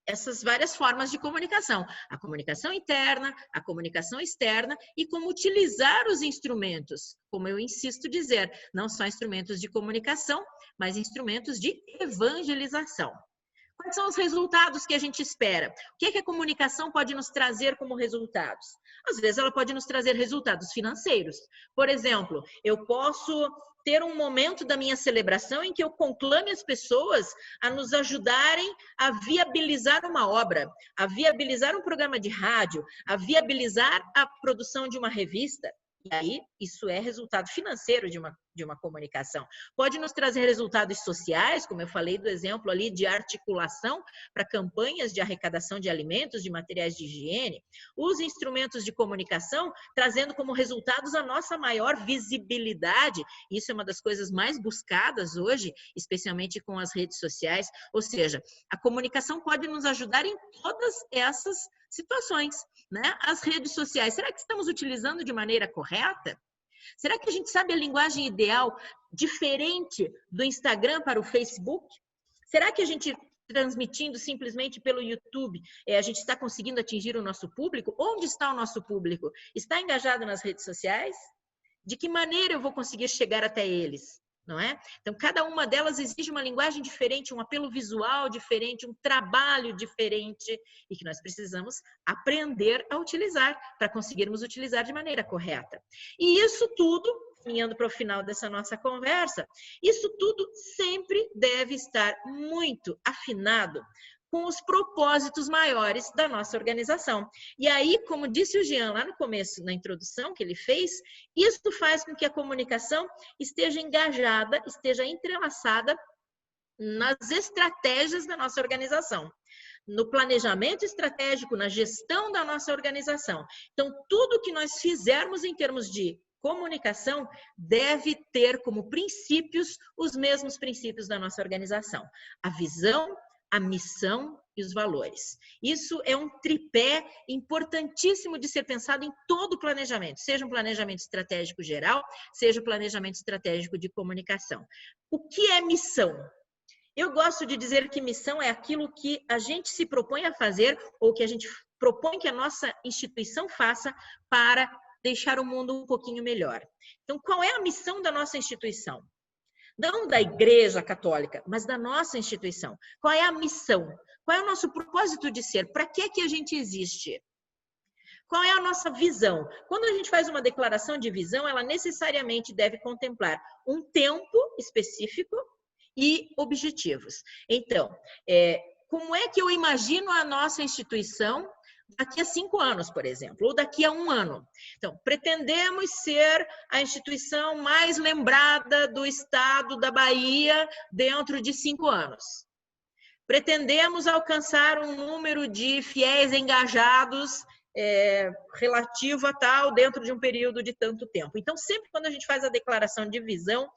essas várias formas de comunicação. A comunicação interna, a comunicação externa e como utilizar os instrumentos. Como eu insisto dizer, não só instrumentos de comunicação, mas instrumentos de evangelização. Quais são os resultados que a gente espera? O que é que a comunicação pode nos trazer como resultados? Às vezes ela pode nos trazer resultados financeiros. Por exemplo, eu posso ter um momento da minha celebração em que eu conclame as pessoas a nos ajudarem a viabilizar uma obra, a viabilizar um programa de rádio, a viabilizar a produção de uma revista. E aí, isso é resultado financeiro de uma comunicação. Pode nos trazer resultados sociais, como eu falei do exemplo ali de articulação para campanhas de arrecadação de alimentos, de materiais de higiene. Os instrumentos de comunicação trazendo como resultados a nossa maior visibilidade. Isso é uma das coisas mais buscadas hoje, especialmente com as redes sociais. Ou seja, a comunicação pode nos ajudar em todas essas situações, né? As redes sociais, será que estamos utilizando de maneira correta? Será que a gente sabe a linguagem ideal diferente do Instagram para o Facebook? Será que a gente transmitindo simplesmente pelo YouTube, a gente está conseguindo atingir o nosso público? Onde está o nosso público? Está engajado nas redes sociais? De que maneira eu vou conseguir chegar até eles? Não é? Então, cada uma delas exige uma linguagem diferente, um apelo visual diferente, um trabalho diferente e que nós precisamos aprender a utilizar para conseguirmos utilizar de maneira correta. E isso tudo, caminhando para o final dessa nossa conversa, isso tudo sempre deve estar muito afinado com os propósitos maiores da nossa organização. E aí, como disse o Jean lá no começo, na introdução que ele fez, isso faz com que a comunicação esteja engajada, esteja entrelaçada nas estratégias da nossa organização, no planejamento estratégico, na gestão da nossa organização. Então, tudo que nós fizermos em termos de comunicação deve ter como princípios os mesmos princípios da nossa organização. A visão, a missão e os valores. Isso é um tripé importantíssimo de ser pensado em todo o planejamento, seja um planejamento estratégico geral, seja um planejamento estratégico de comunicação. O que é missão? Eu gosto de dizer que missão é aquilo que a gente se propõe a fazer ou que a gente propõe que a nossa instituição faça para deixar o mundo um pouquinho melhor. Então, qual é a missão da nossa instituição? Não da Igreja Católica, mas da nossa instituição. Qual é a missão? Qual é o nosso propósito de ser? Para que a gente existe? Qual é a nossa visão? Quando a gente faz uma declaração de visão, ela necessariamente deve contemplar um tempo específico e objetivos. Então, como é que eu imagino a nossa instituição daqui a 5 anos, por exemplo, ou daqui a 1 ano? Então, pretendemos ser a instituição mais lembrada do estado da Bahia dentro de 5 anos. Pretendemos alcançar um número de fiéis engajados relativo a tal dentro de um período de tanto tempo. Então, sempre quando a gente faz a declaração de visão,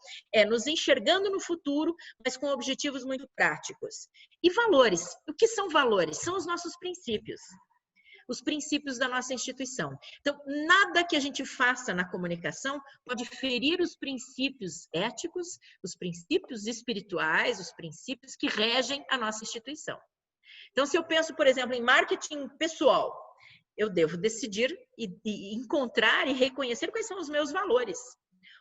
nos enxergando no futuro, mas com objetivos muito práticos. E valores. O que são valores? São os nossos princípios. Os princípios da nossa instituição. Então, nada que a gente faça na comunicação pode ferir os princípios éticos, os princípios espirituais, os princípios que regem a nossa instituição. Então, se eu penso, por exemplo, em marketing pessoal, eu devo decidir e encontrar e reconhecer quais são os meus valores.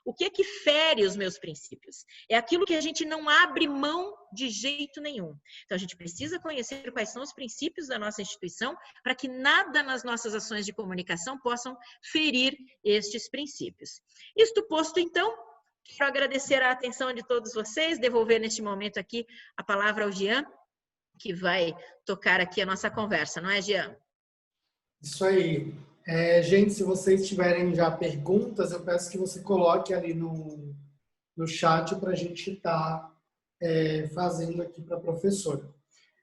O que é que fere os meus princípios? É aquilo que a gente não abre mão de jeito nenhum. Então, a gente precisa conhecer quais são os princípios da nossa instituição para que nada nas nossas ações de comunicação possam ferir estes princípios. Isto posto, então, Quero agradecer a atenção de todos vocês, devolver neste momento aqui a palavra ao Jean, que vai tocar aqui a nossa conversa, não é, Jean?
Isso aí. Gente, se vocês tiverem já perguntas, eu peço que você coloque ali no chat para a gente estar fazendo aqui para a professora.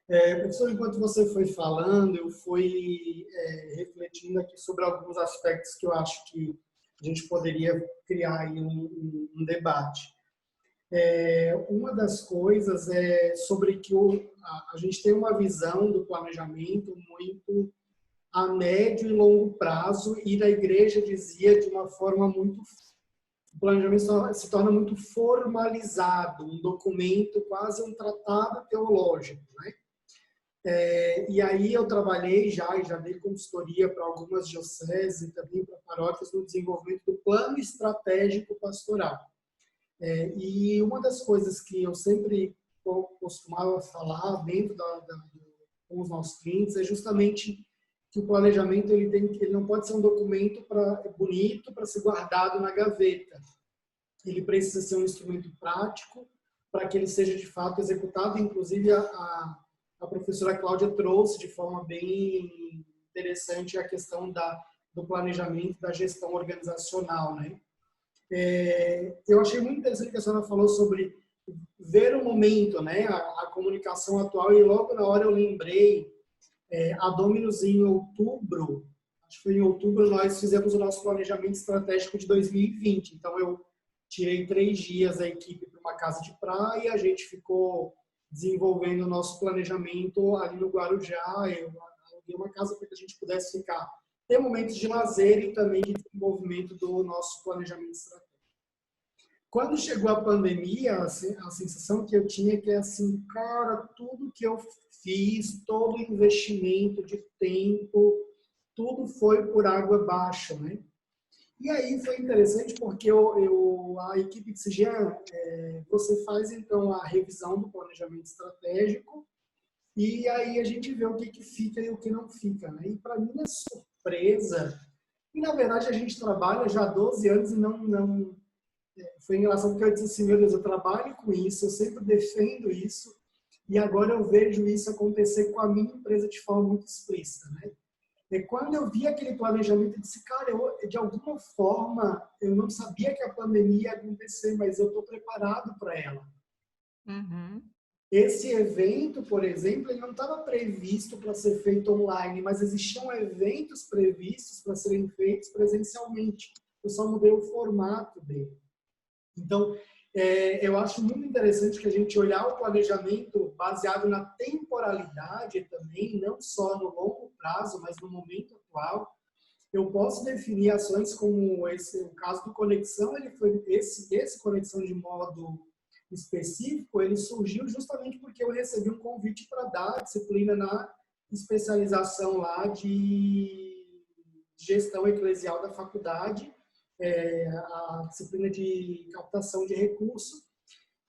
Professor, enquanto você foi falando, eu fui refletindo aqui sobre alguns aspectos que eu acho que a gente poderia criar aí um debate. Uma das coisas é sobre que a gente tem uma visão do planejamento muito a médio e longo prazo, e na igreja dizia de uma forma muito... O planejamento se torna muito formalizado, um documento, quase um tratado teológico, né? E aí eu trabalhei já dei consultoria para algumas dioceses e também para paróquias no desenvolvimento do plano estratégico pastoral. E uma das coisas que eu sempre costumava falar dentro com os nossos clientes é justamente que o planejamento ele não pode ser um documento bonito para ser guardado na gaveta. Ele precisa ser um instrumento prático para que ele seja de fato executado. Inclusive a professora Cláudia trouxe de forma bem interessante a questão do planejamento, da gestão organizacional, né? Eu achei muito interessante que a senhora falou sobre ver o momento, né? A comunicação atual, e logo na hora eu lembrei, a Dominus em outubro, acho que foi em outubro, nós fizemos o nosso planejamento estratégico de 2020. Então eu tirei 3 dias a equipe para uma casa de praia, a gente ficou desenvolvendo o nosso planejamento ali no Guarujá. Eu aluguei uma casa para que a gente pudesse ter momentos de lazer e também de desenvolvimento do nosso planejamento estratégico. Quando chegou a pandemia, a sensação que eu tinha que assim, cara, tudo que eu fiz, todo investimento de tempo, tudo foi por água abaixo, né? E aí foi interessante porque a equipe disse, Jean, você faz então a revisão do planejamento estratégico e aí a gente vê o que fica e o que não fica, né? E para minha surpresa, e na verdade a gente trabalha já há 12 anos e não foi engraçado porque eu disse assim, meu Deus, eu trabalho com isso, eu sempre defendo isso, e agora eu vejo isso acontecer com a minha empresa de forma muito explícita, né? E quando eu vi aquele planejamento, eu disse, cara, de alguma forma, eu não sabia que a pandemia ia acontecer, mas eu estou preparado para ela.
Uhum.
Esse evento, por exemplo, ele não estava previsto para ser feito online, mas existiam eventos previstos para serem feitos presencialmente. Eu só mudei o formato dele. Então, eu acho muito interessante que a gente olhar o planejamento baseado na temporalidade também, não só no longo prazo, mas no momento atual. Eu posso definir ações como o caso do Conexão, esse Conexão de modo específico, ele surgiu justamente porque eu recebi um convite para dar a disciplina na especialização lá de gestão eclesial da faculdade, a disciplina de captação de recursos,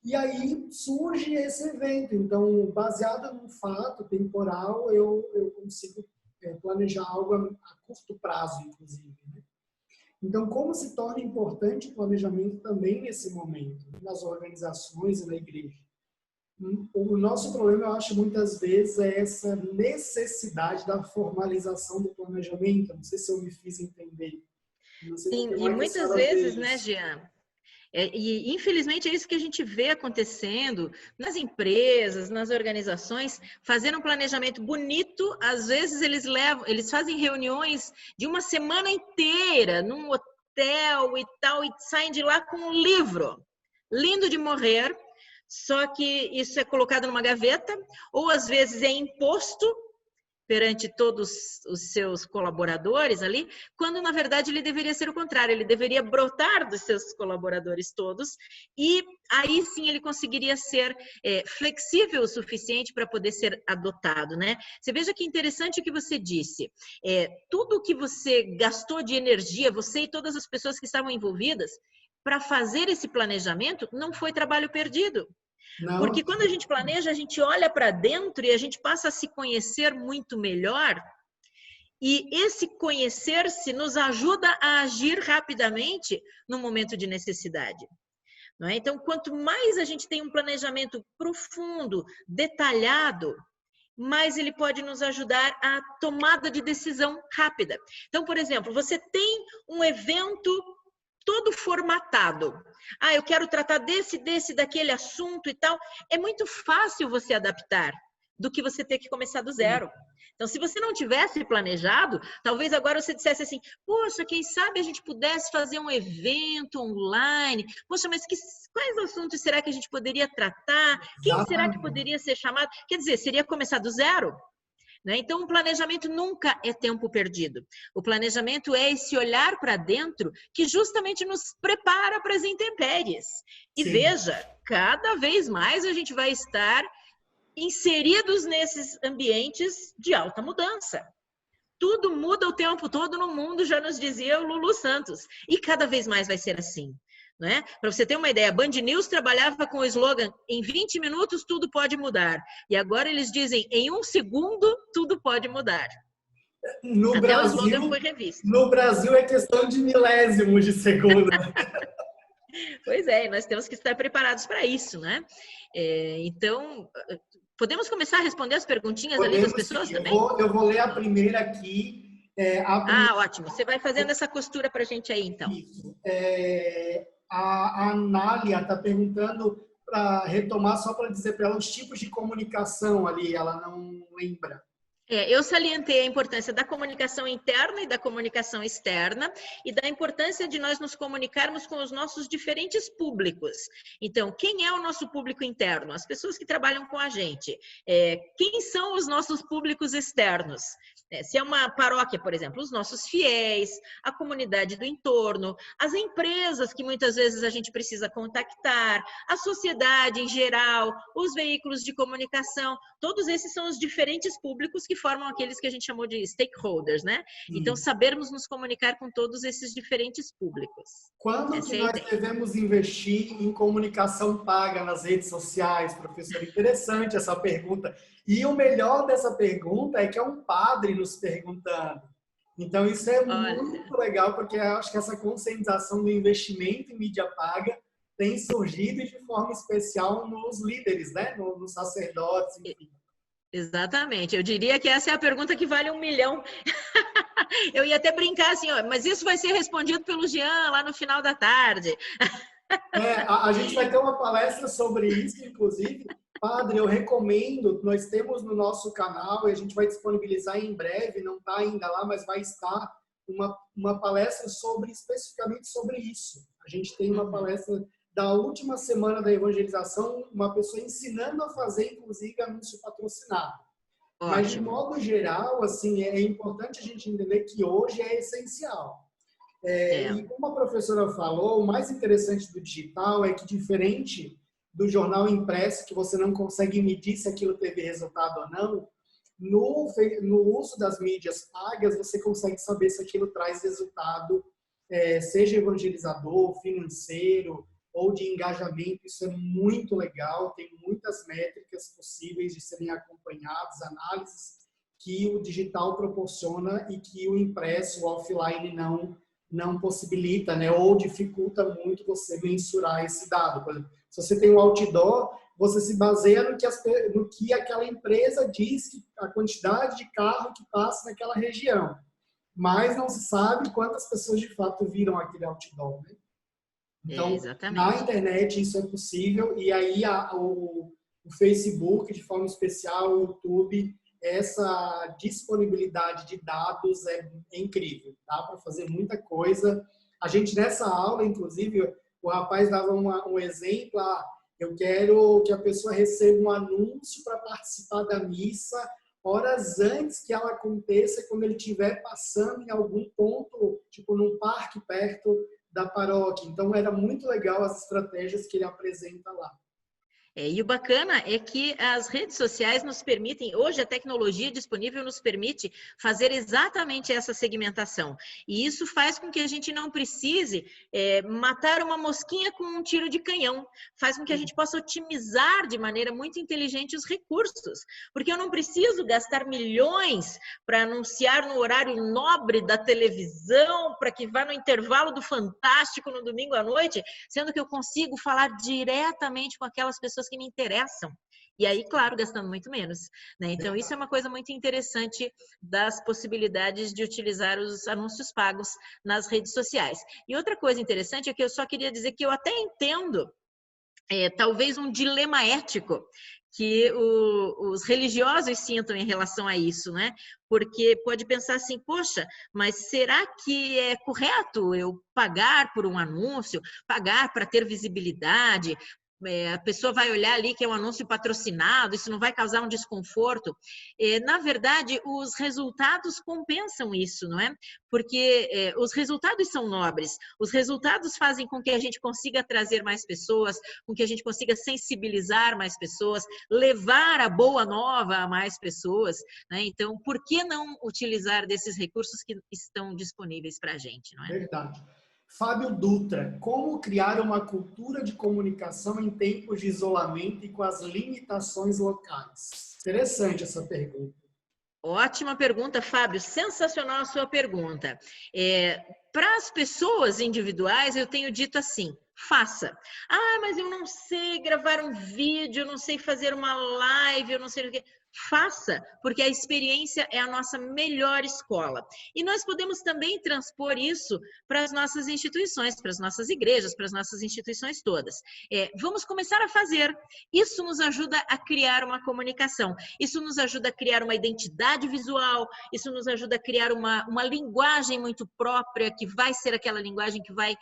e aí surge esse evento. Então, baseado num fato temporal, eu consigo planejar algo a curto prazo, inclusive, né? Então, como se torna importante o planejamento também nesse momento, nas organizações e na igreja? O nosso problema, eu acho, muitas vezes, é essa necessidade da formalização do planejamento. Não sei se eu me fiz entender.
Sim, e muitas vezes, né, Jean? E infelizmente é isso que a gente vê acontecendo nas empresas, nas organizações, fazendo um planejamento bonito. Às vezes eles fazem reuniões de uma semana inteira num hotel e tal, e saem de lá com um livro lindo de morrer, só que isso é colocado numa gaveta, ou às vezes é imposto perante todos os seus colaboradores ali, quando na verdade ele deveria ser o contrário, ele deveria brotar dos seus colaboradores todos, e aí sim ele conseguiria ser flexível o suficiente para poder ser adotado, né? Você veja que interessante o que você disse, tudo que você gastou de energia, você e todas as pessoas que estavam envolvidas, para fazer esse planejamento, não foi trabalho perdido. Não. Porque quando a gente planeja, a gente olha para dentro e a gente passa a se conhecer muito melhor, e esse conhecer-se nos ajuda a agir rapidamente no momento de necessidade. não é? Então, quanto mais a gente tem um planejamento profundo, detalhado, mais ele pode nos ajudar a tomada de decisão rápida. Então, por exemplo, você tem um evento todo formatado. Ah, eu quero tratar daquele assunto e tal. É muito fácil você adaptar do que você ter que começar do zero. Então, se você não tivesse planejado, talvez agora você dissesse assim, poxa, quem sabe a gente pudesse fazer um evento online? Poxa, mas quais assuntos será que a gente poderia tratar? Quem será que poderia ser chamado? Quer dizer, seria começar do zero? Né? Então, o planejamento nunca é tempo perdido. O planejamento é esse olhar para dentro que justamente nos prepara para as intempéries. E
Sim.
veja, cada vez mais a gente vai estar inseridos nesses ambientes de alta mudança. Tudo muda o tempo todo no mundo, já nos dizia o Lulu Santos. E cada vez mais vai ser assim. Né? Para você ter uma ideia, a Band News trabalhava com o slogan em 20 minutos tudo pode mudar. E agora eles dizem em 1 segundo tudo pode mudar.
No
Até
Brasil,
o slogan foi revisto.
No Brasil é questão de milésimos de segundo.
Pois é, nós temos que estar preparados para isso, né? Então, podemos começar a responder as perguntinhas ali das pessoas também?
Eu vou ler a primeira aqui.
Ótimo. Você vai fazendo essa costura para a gente aí, então.
Isso. A Anália está perguntando para retomar, só para dizer para ela os tipos de comunicação ali, ela não lembra.
Eu salientei a importância da comunicação interna e da comunicação externa e da importância de nós nos comunicarmos com os nossos diferentes públicos. Então, quem é o nosso público interno? As pessoas que trabalham com a gente. Quem são os nossos públicos externos? Se é uma paróquia, por exemplo, os nossos fiéis, a comunidade do entorno, as empresas que muitas vezes a gente precisa contactar, a sociedade em geral, os veículos de comunicação, todos esses são os diferentes públicos que formam aqueles que a gente chamou de stakeholders, né? Então, sabermos nos comunicar com todos esses diferentes públicos.
Quando que nós devemos investir em comunicação paga nas redes sociais, professor? Interessante essa pergunta. E o melhor dessa pergunta é que é um padre nos perguntando. Então, isso é muito legal, porque eu acho que essa conscientização do investimento em mídia paga tem surgido de forma especial nos líderes, né? Nos sacerdotes, enfim.
Exatamente. Eu diria que essa é a pergunta que vale 1 milhão. Eu ia até brincar assim, mas isso vai ser respondido pelo Jean lá no final da tarde.
A gente vai ter uma palestra sobre isso, inclusive. Padre, eu recomendo, nós temos no nosso canal e a gente vai disponibilizar em breve, não está ainda lá, mas vai estar uma palestra especificamente sobre isso. A gente tem uma palestra da última semana da evangelização, uma pessoa ensinando a fazer, inclusive, anúncio patrocinado. Ótimo. Mas, de modo geral, assim, é importante a gente entender que hoje é essencial. E como a professora falou, o mais interessante do digital é que, diferente do jornal impresso, que você não consegue medir se aquilo teve resultado ou não, no uso das mídias pagas, você consegue saber se aquilo traz resultado, seja evangelizador, financeiro, ou de engajamento. Isso é muito legal, tem muitas métricas possíveis de serem acompanhadas, análises que o digital proporciona e que o impresso, o offline, não possibilita, né? Ou dificulta muito você mensurar esse dado. Por exemplo, se você tem um outdoor, você se baseia no que aquela empresa diz, que a quantidade de carro que passa naquela região. Mas não se sabe quantas pessoas de fato viram aquele outdoor, né? Então, na internet isso é possível, e aí o Facebook, de forma especial, o YouTube, essa disponibilidade de dados é incrível, dá para fazer muita coisa. A gente, nessa aula, inclusive, o rapaz dava um exemplo, eu quero que a pessoa receba um anúncio para participar da missa horas antes que ela aconteça, quando ele estiver passando em algum ponto, tipo num parque perto da paróquia. Então, era muito legal as estratégias que ele apresenta lá.
E o bacana é que as redes sociais nos permitem, hoje a tecnologia disponível nos permite fazer exatamente essa segmentação. E isso faz com que a gente não precise matar uma mosquinha com um tiro de canhão. Faz com que a gente possa otimizar de maneira muito inteligente os recursos. Porque eu não preciso gastar milhões para anunciar no horário nobre da televisão, para que vá no intervalo do Fantástico no domingo à noite, sendo que eu consigo falar diretamente com aquelas pessoas que me interessam. E aí, claro, gastando muito menos, né? Então, isso é uma coisa muito interessante das possibilidades de utilizar os anúncios pagos nas redes sociais. E outra coisa interessante é que eu só queria dizer que eu até entendo talvez um dilema ético que os religiosos sintam em relação a isso, né? Porque pode pensar assim, poxa, mas será que é correto eu pagar por um anúncio, pagar para ter visibilidade? A pessoa vai olhar ali que é um anúncio patrocinado, isso não vai causar um desconforto. Na verdade, os resultados compensam isso, não é? Porque os resultados são nobres, os resultados fazem com que a gente consiga trazer mais pessoas, com que a gente consiga sensibilizar mais pessoas, levar a boa nova a mais pessoas, né? Então, por que não utilizar desses recursos que estão disponíveis para a gente, não é?
Verdade. Fábio Dutra, como criar uma cultura de comunicação em tempos de isolamento e com as limitações locais? Interessante essa pergunta.
Ótima pergunta, Fábio. Sensacional a sua pergunta. Para as pessoas individuais, eu tenho dito assim, faça. Ah, mas eu não sei gravar um vídeo, eu não sei fazer uma live, eu não sei o quê. Faça, porque a experiência é a nossa melhor escola. E nós podemos também transpor isso para as nossas instituições, para as nossas igrejas, para as nossas instituições todas. Vamos começar a fazer. Isso nos ajuda a criar uma comunicação. Isso nos ajuda a criar uma identidade visual. Isso nos ajuda a criar uma linguagem muito própria, que vai ser aquela linguagem que vai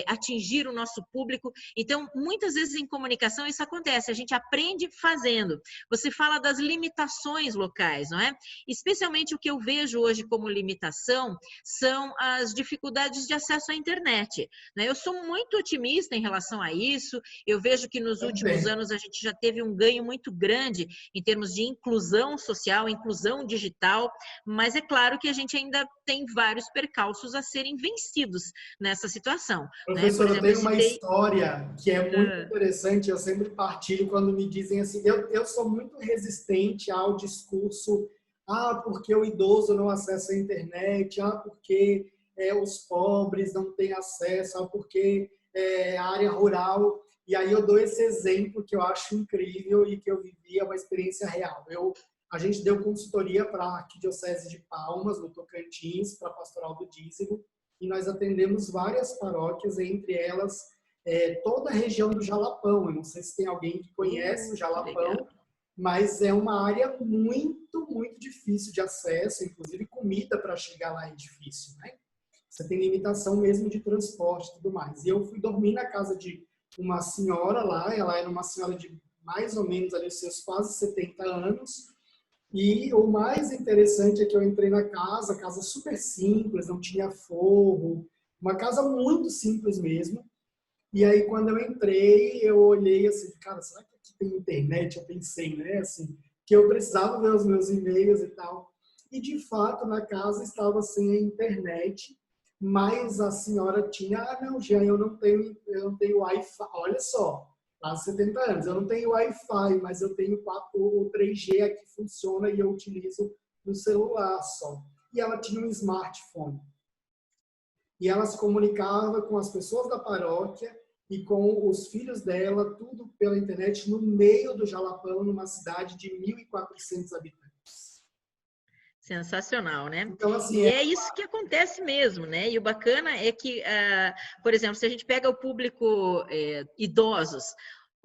atingir o nosso público. Então, muitas vezes em comunicação isso acontece. A gente aprende fazendo. Você fala das limitações locais, não é? Especialmente o que eu vejo hoje como limitação são as dificuldades de acesso à internet, né? Eu sou muito otimista em relação a isso, eu vejo que nos últimos anos a gente já teve um ganho muito grande em termos de inclusão social, inclusão digital, mas é claro que a gente ainda tem vários percalços a serem vencidos nessa situação.
Professor,
né?
eu tenho uma história que é muito interessante, eu sempre partilho quando me dizem assim, eu sou muito resistente ao discurso, porque o idoso não acessa a internet, porque os pobres não têm acesso, porque a área rural, e aí eu dou esse exemplo que eu acho incrível e que eu vivi, é uma experiência real. A gente deu consultoria para a Arquidiocese de Palmas, no Tocantins, para a Pastoral do Dízimo, e nós atendemos várias paróquias, entre elas toda a região do Jalapão. Eu não sei se tem alguém que conhece o Jalapão, mas é uma área muito, muito difícil de acesso, inclusive comida para chegar lá é difícil, né? Você tem limitação mesmo de transporte e tudo mais. E eu fui dormir na casa de uma senhora lá, ela era uma senhora de mais ou menos ali os seus quase 70 anos, e o mais interessante é que eu entrei na casa super simples, não tinha forro, uma casa muito simples mesmo. E aí, quando eu entrei, eu olhei assim, cara, será que aqui tem internet? Eu pensei, né, assim, que eu precisava ver os meus e-mails e tal. E, de fato, na casa estava sem a internet, mas a senhora tinha, não, Jean, eu não tenho Wi-Fi. Olha só, há 70 anos, eu não tenho Wi-Fi, mas eu tenho 4 ou 3G aqui que funciona e eu utilizo no celular só. E ela tinha um smartphone. E ela se comunicava com as pessoas da paróquia e com os filhos dela, tudo pela internet, no meio do Jalapão, numa cidade de 1.400 habitantes.
Sensacional, né?
Então, assim,
e é isso que acontece mesmo, né? E o bacana é que, por exemplo, se a gente pega o público idosos,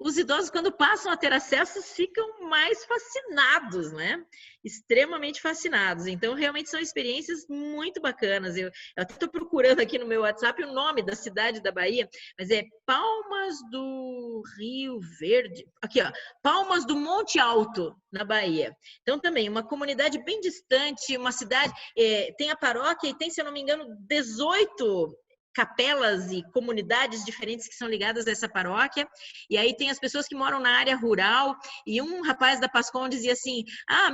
os idosos, quando passam a ter acesso, ficam mais fascinados, né? Extremamente fascinados. Então, realmente são experiências muito bacanas. Eu até estou procurando aqui no meu WhatsApp o nome da cidade da Bahia, mas é Palmas do Rio Verde. Aqui, ó, Palmas do Monte Alto, na Bahia. Então, também, uma comunidade bem distante, uma cidade, tem a paróquia e tem, se eu não me engano, 18 capelas e comunidades diferentes que são ligadas a essa paróquia, e aí tem as pessoas que moram na área rural, e um rapaz da Pascom dizia assim,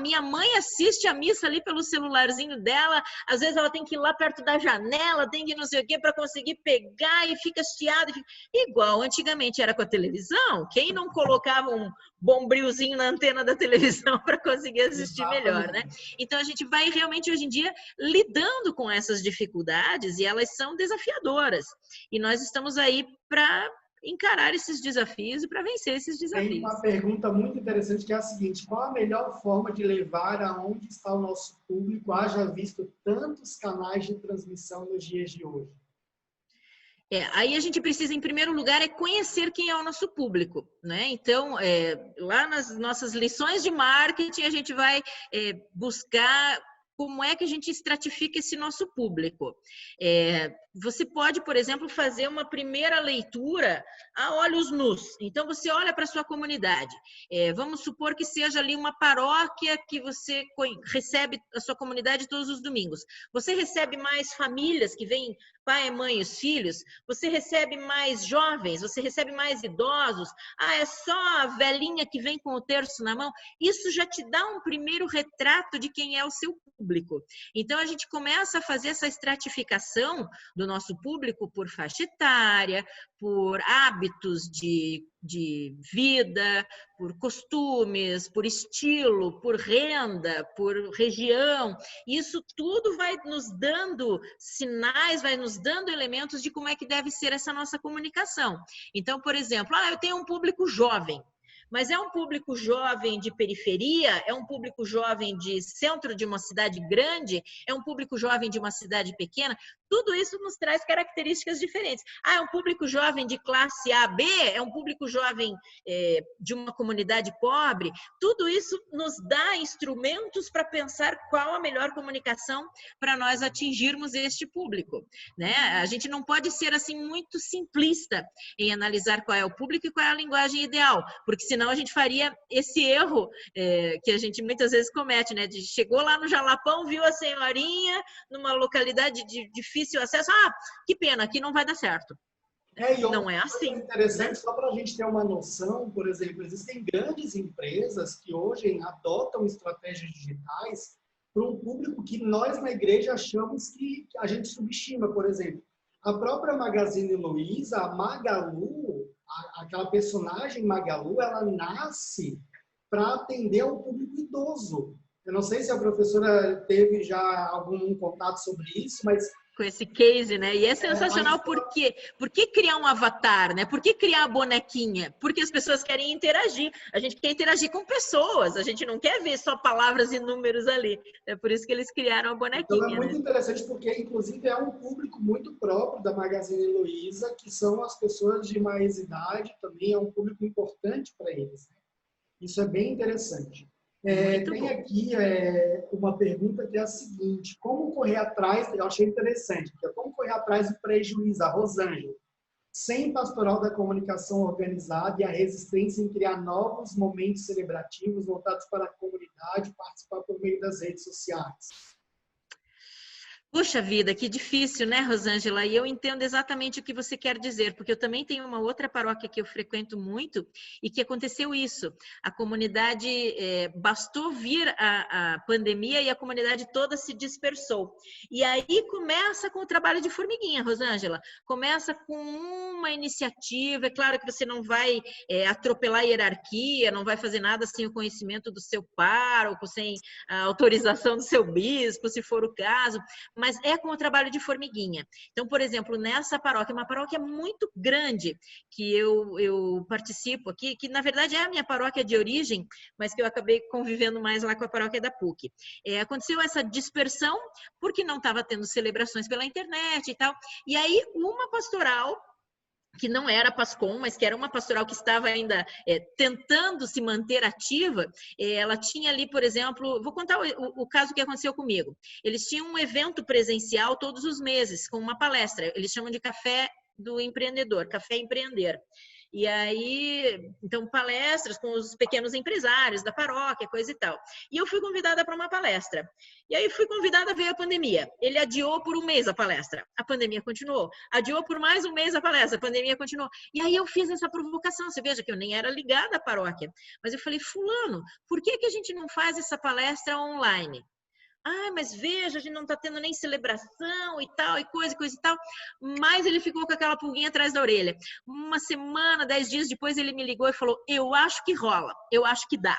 minha mãe assiste a missa ali pelo celularzinho dela, às vezes ela tem que ir lá perto da janela, tem que não sei o quê para conseguir pegar, e fica hasteada, igual antigamente era com a televisão, quem não colocava um bombrilzinho na antena da televisão para conseguir assistir melhor, né? Então a gente vai realmente hoje em dia lidando com essas dificuldades, e elas são desafiadoras. E nós estamos aí para encarar esses desafios e para vencer esses desafios.
Tem uma pergunta muito interessante que é a seguinte: qual a melhor forma de levar aonde está o nosso público, haja visto tantos canais de transmissão nos dias de hoje?
Aí a gente precisa, em primeiro lugar, conhecer quem é o nosso público, né? Então, lá nas nossas lições de marketing, a gente vai buscar como é que a gente estratifica esse nosso público. Você pode, por exemplo, fazer uma primeira leitura a olhos nus. Então, você olha para a sua comunidade. Vamos supor que seja ali uma paróquia que você recebe a sua comunidade todos os domingos. Você recebe mais famílias que vêm, pai, mãe e os filhos? Você recebe mais jovens? Você recebe mais idosos? É só a velhinha que vem com o terço na mão? Isso já te dá um primeiro retrato de quem é o seu público. Então, a gente começa a fazer essa estratificação do nosso público por faixa etária, por hábitos de vida, por costumes, por estilo, por renda, por região. Isso tudo vai nos dando sinais, vai nos dando elementos de como é que deve ser essa nossa comunicação. Então, por exemplo, eu tenho um público jovem. Mas é um público jovem de periferia, é um público jovem de centro de uma cidade grande, é um público jovem de uma cidade pequena. Tudo isso nos traz características diferentes. É um público jovem de classe A, B, é um público jovem de uma comunidade pobre. Tudo isso nos dá instrumentos para pensar qual a melhor comunicação para nós atingirmos este público, né? A gente não pode ser assim muito simplista em analisar qual é o público e qual é a linguagem ideal, porque senão a gente faria esse erro que a gente muitas vezes comete, né? Chegou lá no Jalapão, viu a senhorinha numa localidade de difícil acesso, que pena, aqui não vai dar certo. Não é assim.
Interessante, só para a gente ter uma noção, por exemplo, existem grandes empresas que hoje adotam estratégias digitais para um público que nós na igreja achamos que a gente subestima, por exemplo. A própria Magazine Luiza, a Magalu, aquela personagem Magalu, ela nasce para atender ao público idoso. Eu não sei se a professora teve já algum contato sobre isso, mas...
Com esse case, né? E é sensacional por quê? Por que criar um avatar, né? Por que criar a bonequinha? Porque as pessoas querem interagir. A gente quer interagir com pessoas, a gente não quer ver só palavras e números ali. É por isso que eles criaram a bonequinha.
Então é muito interessante porque, inclusive, é um público muito próprio da Magazine Luiza, que são as pessoas de mais idade, também é um público importante para eles. Isso é bem interessante. Tem aqui uma pergunta que é a seguinte: como correr atrás, eu achei interessante, como correr atrás do prejuízo, a Rosângela, sem pastoral da comunicação organizada e a resistência em criar novos momentos celebrativos voltados para a comunidade, participar por meio das redes sociais?
Puxa vida, que difícil, né, Rosângela? E eu entendo exatamente o que você quer dizer, porque eu também tenho uma outra paróquia que eu frequento muito e que aconteceu isso. A comunidade, bastou vir a pandemia e a comunidade toda se dispersou. E aí começa com o trabalho de formiguinha, Rosângela. Começa com uma iniciativa, é claro que você não vai atropelar a hierarquia, não vai fazer nada sem o conhecimento do seu pároco, sem a autorização do seu bispo, se for o caso, mas é com o trabalho de formiguinha. Então, por exemplo, nessa paróquia, uma paróquia muito grande que eu participo aqui, que na verdade é a minha paróquia de origem, mas que eu acabei convivendo mais lá com a paróquia da PUC. Aconteceu essa dispersão porque não estava tendo celebrações pela internet e tal. E aí, uma pastoral que não era Pascom, mas que era uma pastoral que estava ainda tentando se manter ativa, ela tinha ali, por exemplo, vou contar o caso que aconteceu comigo. Eles tinham um evento presencial todos os meses, com uma palestra, eles chamam de Café do Empreendedor, Café Empreender. E aí, então, palestras com os pequenos empresários da paróquia, coisa e tal. E eu fui convidada para uma palestra. E aí fui convidada, veio a pandemia. Ele adiou por um mês a palestra. A pandemia continuou. Adiou por mais um mês a palestra. A pandemia continuou. E aí eu fiz essa provocação. Você veja que eu nem era ligada à paróquia. Mas eu falei, fulano, por que a gente não faz essa palestra online? Ah, mas veja, a gente não está tendo nem celebração e tal, e coisa e tal. Mas ele ficou com aquela pulguinha atrás da orelha. Uma semana, 10 dias depois, ele me ligou e falou, eu acho que rola, eu acho que dá.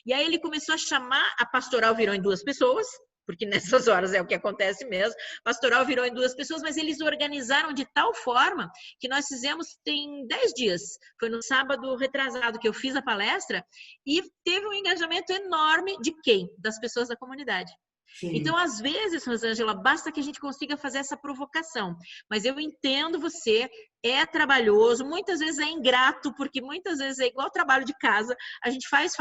E aí ele começou a chamar, a pastoral virou em 2 pessoas, porque nessas horas é o que acontece mesmo. Pastoral virou em 2 pessoas, mas eles organizaram de tal forma que nós fizemos tem 10 dias. Foi no sábado retrasado que eu fiz a palestra e teve um engajamento enorme de quem? Das pessoas da comunidade.
Sim.
Então, às vezes, Rosângela, basta que a gente consiga fazer essa provocação. Mas eu entendo você, é trabalhoso, muitas vezes é ingrato, porque muitas vezes é igual trabalho de casa, a gente faz,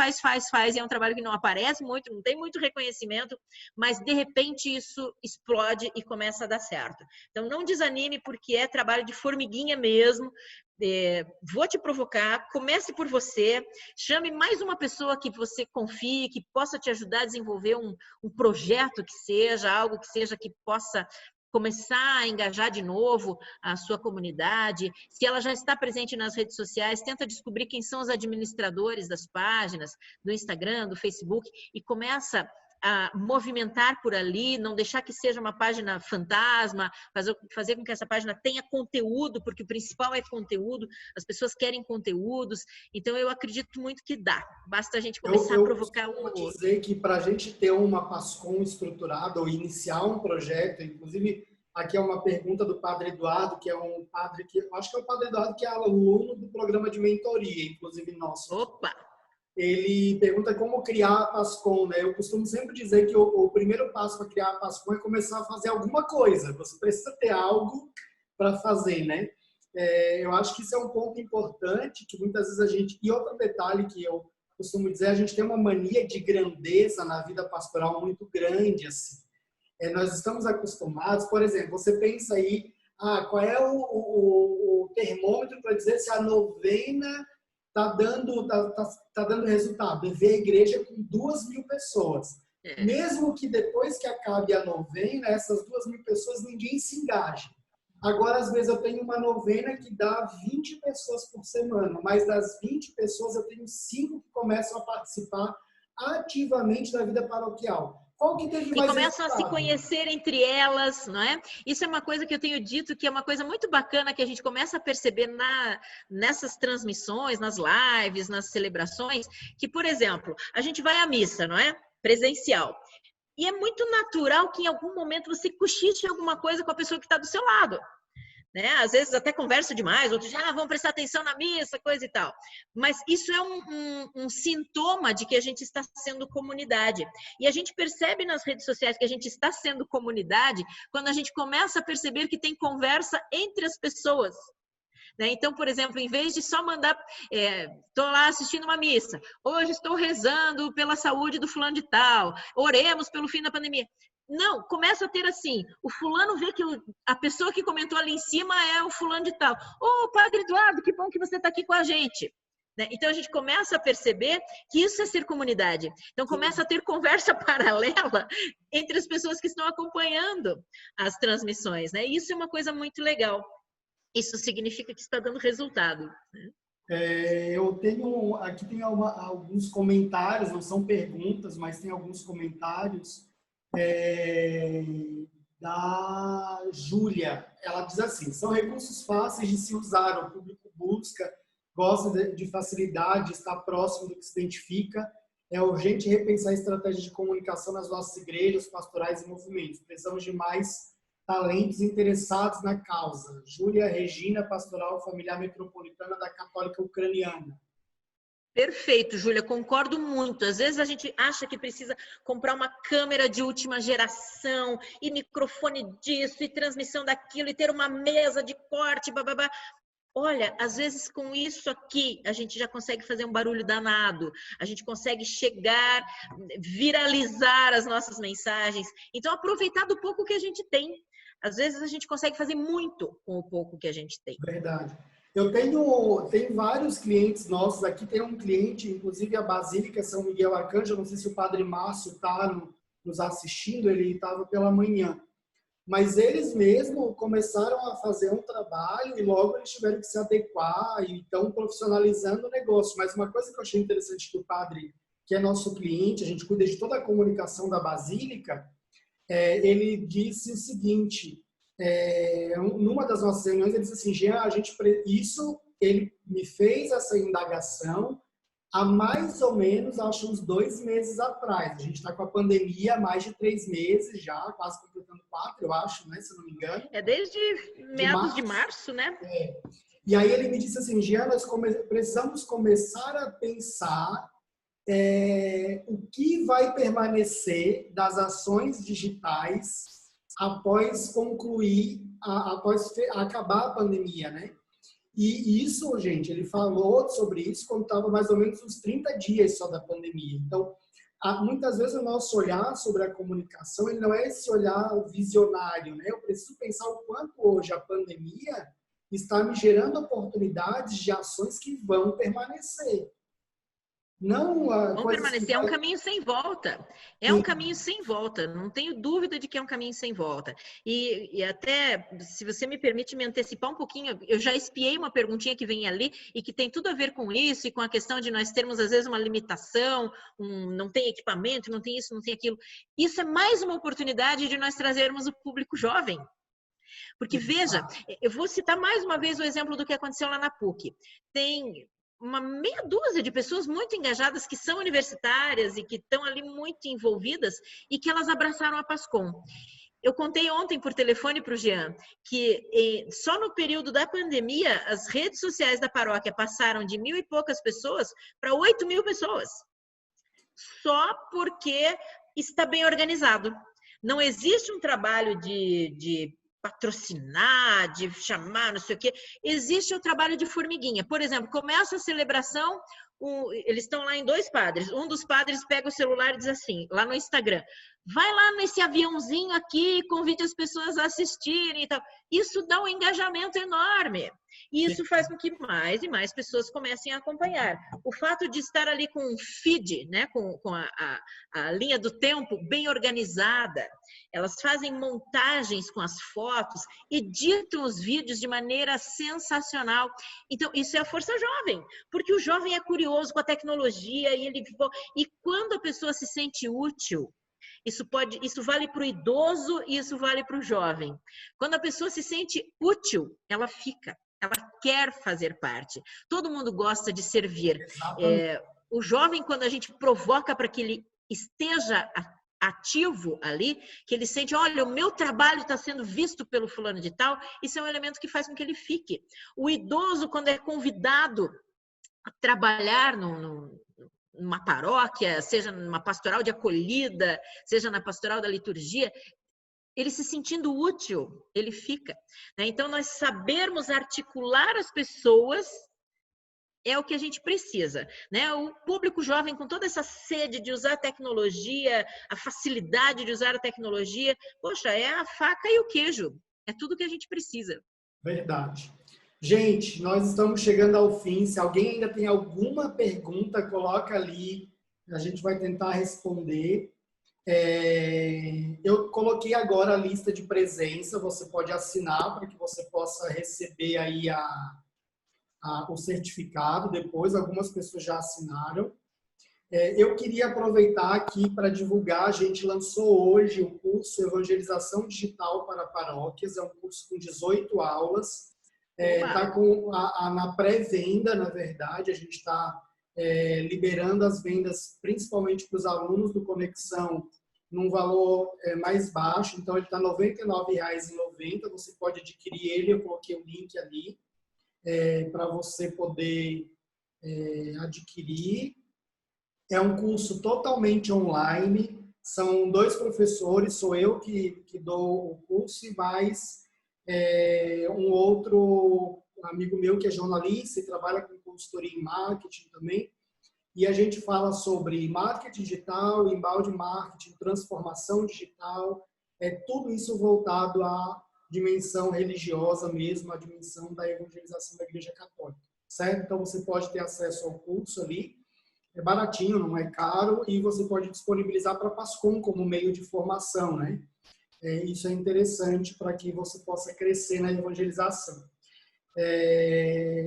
e é um trabalho que não aparece muito, não tem muito reconhecimento, mas de repente isso explode e começa a dar certo. Então, não desanime, porque é trabalho de formiguinha mesmo. Vou te provocar, comece por você, chame mais uma pessoa que você confie, que possa te ajudar a desenvolver um projeto que seja, algo que seja que possa começar a engajar de novo a sua comunidade. Se ela já está presente nas redes sociais, tenta descobrir quem são os administradores das páginas, do Instagram, do Facebook, e começa a movimentar por ali, não deixar que seja uma página fantasma, fazer com que essa página tenha conteúdo, porque o principal é conteúdo, as pessoas querem conteúdos, então eu acredito muito que dá, basta a gente começar a provocar o outro.
Eu vou dizer que para a gente ter uma PASCOM estruturada ou iniciar um projeto, inclusive aqui é uma pergunta do Padre Eduardo, que é um padre que, eu acho que é o Padre Eduardo que é aluno do programa de mentoria, inclusive nosso.
Opa!
Ele pergunta como criar a PASCOM, né? Eu costumo sempre dizer que o primeiro passo para criar a PASCOM é começar a fazer alguma coisa. Você precisa ter algo para fazer, né? Eu acho que isso é um ponto importante, que muitas vezes a gente... E outro detalhe que eu costumo dizer, a gente tem uma mania de grandeza na vida pastoral muito grande, assim. Nós estamos acostumados, por exemplo, você pensa aí, qual é o termômetro para dizer se a novena tá dando resultado? É ver a igreja com 2.000 pessoas. Mesmo que depois que acabe a novena, essas 2.000 pessoas, ninguém se engaje. Agora, às vezes, eu tenho uma novena que dá 20 pessoas por semana, mas das 20 pessoas, eu tenho 5 que começam a participar ativamente da vida paroquial. Qual que teve mais
começam
resultado?
A se conhecer entre elas, não é? Isso é uma coisa que eu tenho dito, que é uma coisa muito bacana que a gente começa a perceber nessas transmissões, nas lives, nas celebrações, que, por exemplo, a gente vai à missa, não é? Presencial. E é muito natural que em algum momento você cochiche alguma coisa com a pessoa que está do seu lado. Né? Às vezes até conversa demais, outros já vão prestar atenção na missa, coisa e tal. Mas isso é um sintoma de que a gente está sendo comunidade. E a gente percebe nas redes sociais que a gente está sendo comunidade quando a gente começa a perceber que tem conversa entre as pessoas. Então, por exemplo, em vez de só mandar, estou lá assistindo uma missa, hoje estou rezando pela saúde do fulano de tal, oremos pelo fim da pandemia. Não, começa a ter assim, o fulano vê que a pessoa que comentou ali em cima é o fulano de tal. Padre Eduardo, que bom que você está aqui com a gente. Então, a gente começa a perceber que isso é ser comunidade. Então, começa a ter conversa paralela entre as pessoas que estão acompanhando as transmissões. Né? Isso é uma coisa muito legal. Isso significa que está dando resultado.
Eu tenho, aqui tem alguns comentários, não são perguntas, mas tem alguns comentários da Júlia. Ela diz assim, são recursos fáceis de se usar, o público busca, gosta de facilidade, está próximo do que se identifica, é urgente repensar a estratégia de comunicação nas nossas igrejas, pastorais e movimentos. Precisamos de mais talentos interessados na causa. Júlia Regina, pastoral familiar metropolitana da Católica Ucraniana.
Perfeito, Júlia, concordo muito. Às vezes a gente acha que precisa comprar uma câmera de última geração e microfone disso e transmissão daquilo e ter uma mesa de corte, bababá. Olha, às vezes com isso aqui a gente já consegue fazer um barulho danado, a gente consegue chegar, viralizar as nossas mensagens. Então, aproveitar do pouco que a gente tem. Às vezes a gente consegue fazer muito com o pouco que a gente tem.
Verdade. Tem vários clientes nossos aqui. Tem um cliente, inclusive a Basílica São Miguel Arcanjo, não sei se o Padre Márcio está nos assistindo, ele estava pela manhã. Mas eles mesmo começaram a fazer um trabalho e logo eles tiveram que se adequar e estão profissionalizando o negócio. Mas uma coisa que eu achei interessante que o padre, que é nosso cliente, a gente cuida de toda a comunicação da Basílica, ele disse o seguinte, numa das nossas reuniões, ele disse assim, Jean, ele me fez essa indagação há mais ou menos, acho, uns 2 meses atrás. A gente está com a pandemia há mais de 3 meses já, quase completando 4, eu acho, né, se eu não me engano.
É desde meados de março, né?
E aí ele me disse assim, Jean, nós precisamos começar a pensar o que vai permanecer das ações digitais após após acabar a pandemia, né? E isso, gente, ele falou sobre isso quando estava mais ou menos uns 30 dias só da pandemia. Então, muitas vezes o nosso olhar sobre a comunicação, ele não é esse olhar visionário, né? Eu preciso pensar o quanto hoje a pandemia está me gerando oportunidades de ações que vão permanecer. Não a
Vão
coisas
permanecer,
que
é um caminho sem volta. É um caminho sem volta, não tenho dúvida de que é um caminho sem volta. E até, se você me permite me antecipar um pouquinho, eu já espiei uma perguntinha que vem ali e que tem tudo a ver com isso e com a questão de nós termos, às vezes, uma limitação, não tem equipamento, não tem isso, não tem aquilo. Isso é mais uma oportunidade de nós trazermos o público jovem. Porque, veja, eu vou citar mais uma vez o exemplo do que aconteceu lá na PUC. Tem uma meia dúzia de pessoas muito engajadas que são universitárias e que estão ali muito envolvidas e que elas abraçaram a PASCOM. Eu contei ontem por telefone para o Jean que só no período da pandemia as redes sociais da paróquia passaram de 1.000 e poucas pessoas para 8.000 pessoas. Só porque está bem organizado. Não existe um trabalho de patrocinar, de chamar, não sei o quê. Existe o trabalho de formiguinha. Por exemplo, começa a celebração, eles estão lá em 2 padres. Um dos padres pega o celular e diz assim, lá no Instagram, vai lá nesse aviãozinho aqui, convide as pessoas a assistirem e tal. Isso dá um engajamento enorme. E isso faz com que mais e mais pessoas comecem a acompanhar. O fato de estar ali com um feed, né, com a linha do tempo bem organizada, elas fazem montagens com as fotos, editam os vídeos de maneira sensacional. Então, isso é a força jovem, porque o jovem é curioso com a tecnologia e quando a pessoa se sente útil, isso vale para o idoso e isso vale para o jovem. Quando a pessoa se sente útil, ela fica. Ela quer fazer parte. Todo mundo gosta de servir. O jovem, quando a gente provoca para que ele esteja ativo ali, que ele sente, olha, o meu trabalho está sendo visto pelo fulano de tal, isso é um elemento que faz com que ele fique. O idoso, quando é convidado a trabalhar numa paróquia, seja numa pastoral de acolhida, seja na pastoral da liturgia, ele se sentindo útil, ele fica. Então, nós sabermos articular as pessoas é o que a gente precisa. O público jovem, com toda essa sede de usar a tecnologia, a facilidade de usar a tecnologia, poxa, é a faca e o queijo. É tudo que a gente precisa.
Verdade. Gente, nós estamos chegando ao fim. Se alguém ainda tem alguma pergunta, coloca ali. A gente vai tentar responder. Eu coloquei agora a lista de presença, você pode assinar para que você possa receber aí o certificado depois, algumas pessoas já assinaram. Eu queria aproveitar aqui para divulgar, a gente lançou hoje o curso Evangelização Digital para Paróquias, é um curso com 18 aulas, está na pré-venda, na verdade, a gente está liberando as vendas principalmente para os alunos do Conexão, num valor mais baixo, então ele está R$ 99,90, você pode adquirir ele, eu coloquei o link ali para você poder adquirir. É um curso totalmente online, são 2 professores, sou eu que dou o curso e mais um outro amigo meu que é jornalista e trabalha com consultoria em marketing também. E a gente fala sobre marketing digital, inbound marketing, transformação digital, tudo isso voltado dimensão religiosa mesmo, a dimensão da evangelização da Igreja Católica, certo? Então, você pode ter acesso ao curso ali, é baratinho, não é caro, e você pode disponibilizar para a Pascom como meio de formação, né? Isso é interessante para que você possa crescer na evangelização.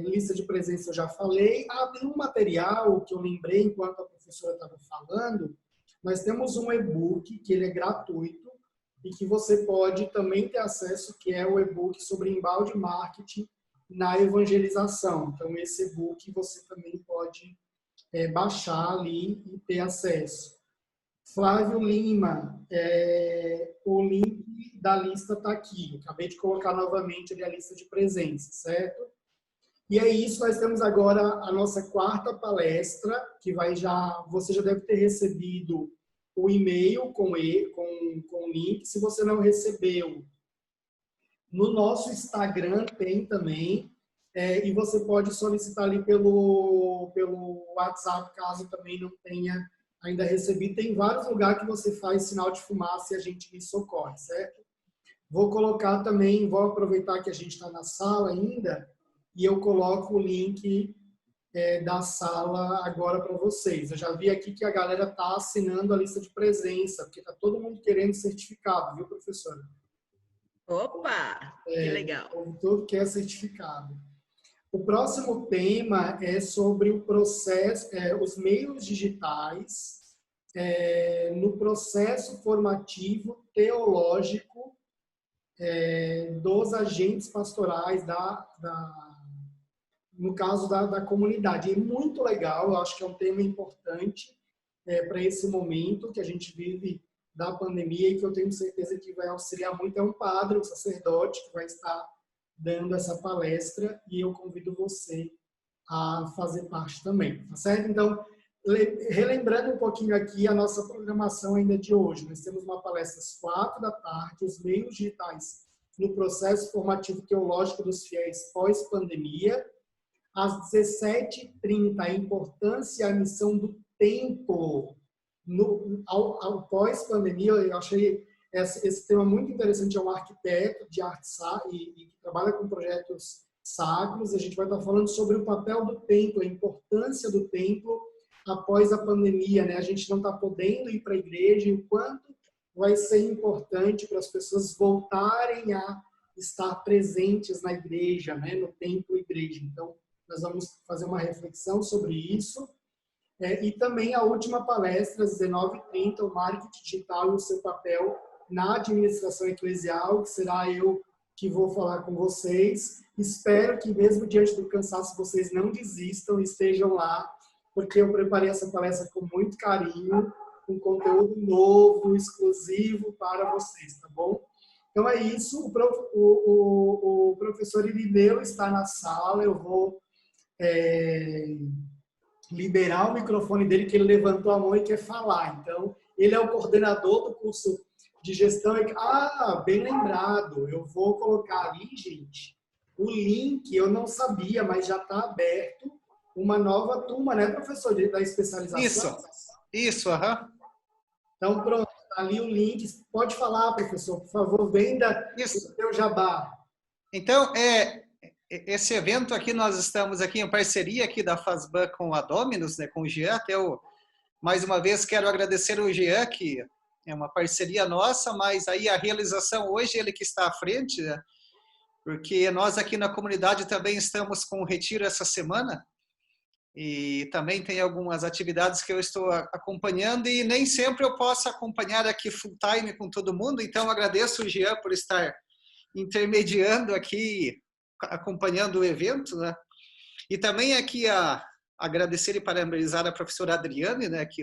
Lista de presença eu já falei. Tem um material que eu lembrei enquanto a professora estava falando. Nós temos um e-book que ele é gratuito e que você pode também ter acesso, que é o e-book sobre embalde marketing na evangelização. Então, esse e-book você também pode baixar ali e ter acesso. Flávio Lima, o link da lista está aqui. Eu acabei de colocar novamente ali a lista de presença, certo? E é isso, nós temos agora a nossa quarta palestra, que você já deve ter recebido o e-mail com o link. Se você não recebeu, no nosso Instagram tem também, e você pode solicitar ali pelo WhatsApp, caso também não tenha ainda recebido. Tem vários lugares que você faz sinal de fumaça e a gente lhe socorre, certo? Vou colocar também, vou aproveitar que a gente está na sala ainda, e eu coloco o link da sala agora para vocês. Eu já vi aqui que a galera está assinando a lista de presença, porque está todo mundo querendo certificado, viu, professora?
Opa, que legal.
Todo quer certificado. O próximo tema é sobre o processo, os meios digitais no processo formativo teológico dos agentes pastorais no caso da comunidade. É muito legal, eu acho que é um tema importante para esse momento que a gente vive da pandemia e que eu tenho certeza que vai auxiliar muito. É um padre, um sacerdote, que vai estar dando essa palestra e eu convido você a fazer parte também, tá certo? Então, relembrando um pouquinho aqui a nossa programação ainda de hoje, nós temos uma palestra às 4h, os meios digitais no processo formativo teológico dos fiéis pós-pandemia. Às 17h30, a importância e a missão do tempo ao pós-pandemia. Eu achei esse tema muito interessante. É um arquiteto de arte e que trabalha com projetos sacros. A gente vai estar falando sobre o papel do templo, a importância do templo após a pandemia, né? A gente não está podendo ir para a igreja e o quanto vai ser importante para as pessoas voltarem a estar presentes na igreja, né? No templo igreja. Então, nós vamos fazer uma reflexão sobre isso. E também a última palestra, às 19h30, o marketing digital e o seu papel na administração eclesial, que será eu que vou falar com vocês. Espero que, mesmo diante do cansaço, vocês não desistam e estejam lá, porque eu preparei essa palestra com muito carinho, com conteúdo novo, exclusivo para vocês, tá bom? Então é isso, o professor Irineu está na sala, eu vou liberar o microfone dele, que ele levantou a mão e quer falar. Então, ele é o coordenador do curso de gestão. Bem lembrado, eu vou colocar ali, gente, o link, eu não sabia, mas já está aberto uma nova turma, né, professor, da especialização?
Isso, aham.
Então, pronto, tá ali o link. Pode falar, professor, por favor, venda o seu jabá.
Então, esse evento aqui, nós estamos aqui em parceria aqui da FASBAN com a Dominus, né, com o Jean. Mais uma vez, quero agradecer o Jean, que é uma parceria nossa, mas aí a realização hoje, ele que está à frente, né, porque nós aqui na comunidade também estamos com o retiro essa semana, e também tem algumas atividades que eu estou acompanhando e nem sempre eu posso acompanhar aqui full time com todo mundo, então agradeço o Jean por estar intermediando aqui, acompanhando o evento, né? E também aqui agradecer e parabenizar a professora Adriane, né? Que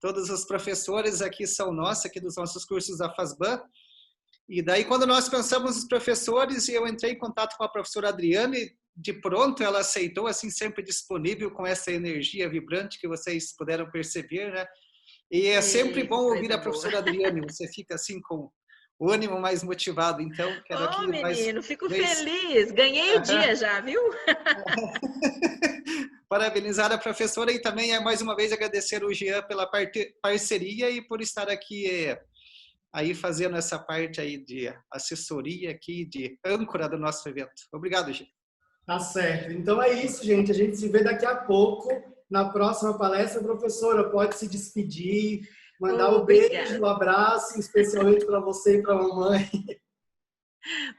todos os professores aqui são nossos, aqui dos nossos cursos da FASBAN. E daí, quando nós pensamos os professores, e eu entrei em contato com a professora Adriane, de pronto ela aceitou, assim, sempre disponível, com essa energia vibrante que vocês puderam perceber, né? E é sempre bom ouvir a professora Adriane, você fica assim com o ânimo mais motivado. Então, quero aqui
menino, fico feliz, ganhei o dia já, viu?
Parabenizar a professora e também, mais uma vez, agradecer o Jean pela parceria e por estar aqui aí fazendo essa parte aí de assessoria aqui, de âncora do nosso evento. Obrigado, Gê.
Tá certo. Então é isso, gente. A gente se vê daqui a pouco na próxima palestra. Professora, pode se despedir, mandar um beijo, um abraço, especialmente para você e para a mamãe.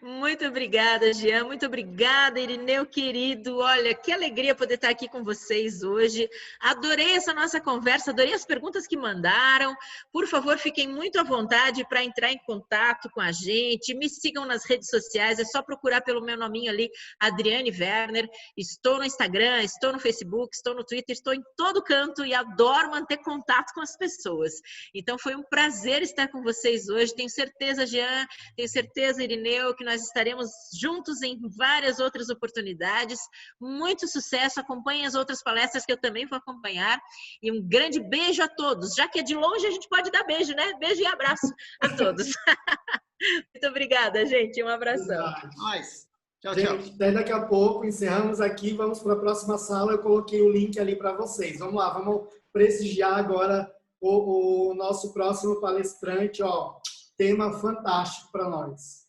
Muito obrigada, Jean. Muito obrigada, Irineu, querido. Olha, que alegria poder estar aqui com vocês hoje. Adorei essa nossa conversa, adorei as perguntas que mandaram. Por favor, fiquem muito à vontade para entrar em contato com a gente. Me sigam nas redes sociais, é só procurar pelo meu nominho ali, Adriane Werner. Estou no Instagram, estou no Facebook, estou no Twitter, estou em todo canto e adoro manter contato com as pessoas. Então, foi um prazer estar com vocês hoje. Tenho certeza, Jean, tenho certeza, Irineu, que nós estaremos juntos em várias outras oportunidades. Muito sucesso, acompanhem as outras palestras que eu também vou acompanhar. E um grande beijo a todos. Já que é de longe, a gente pode dar beijo, né? Beijo e abraço a todos. Muito obrigada, gente. Um abração.
Tchau,
gente,
tchau.
até daqui a pouco. Encerramos aqui. Vamos para a próxima sala. Eu coloquei o link ali para vocês. Vamos lá, vamos prestigiar agora o nosso próximo palestrante. Ó, tema fantástico para nós.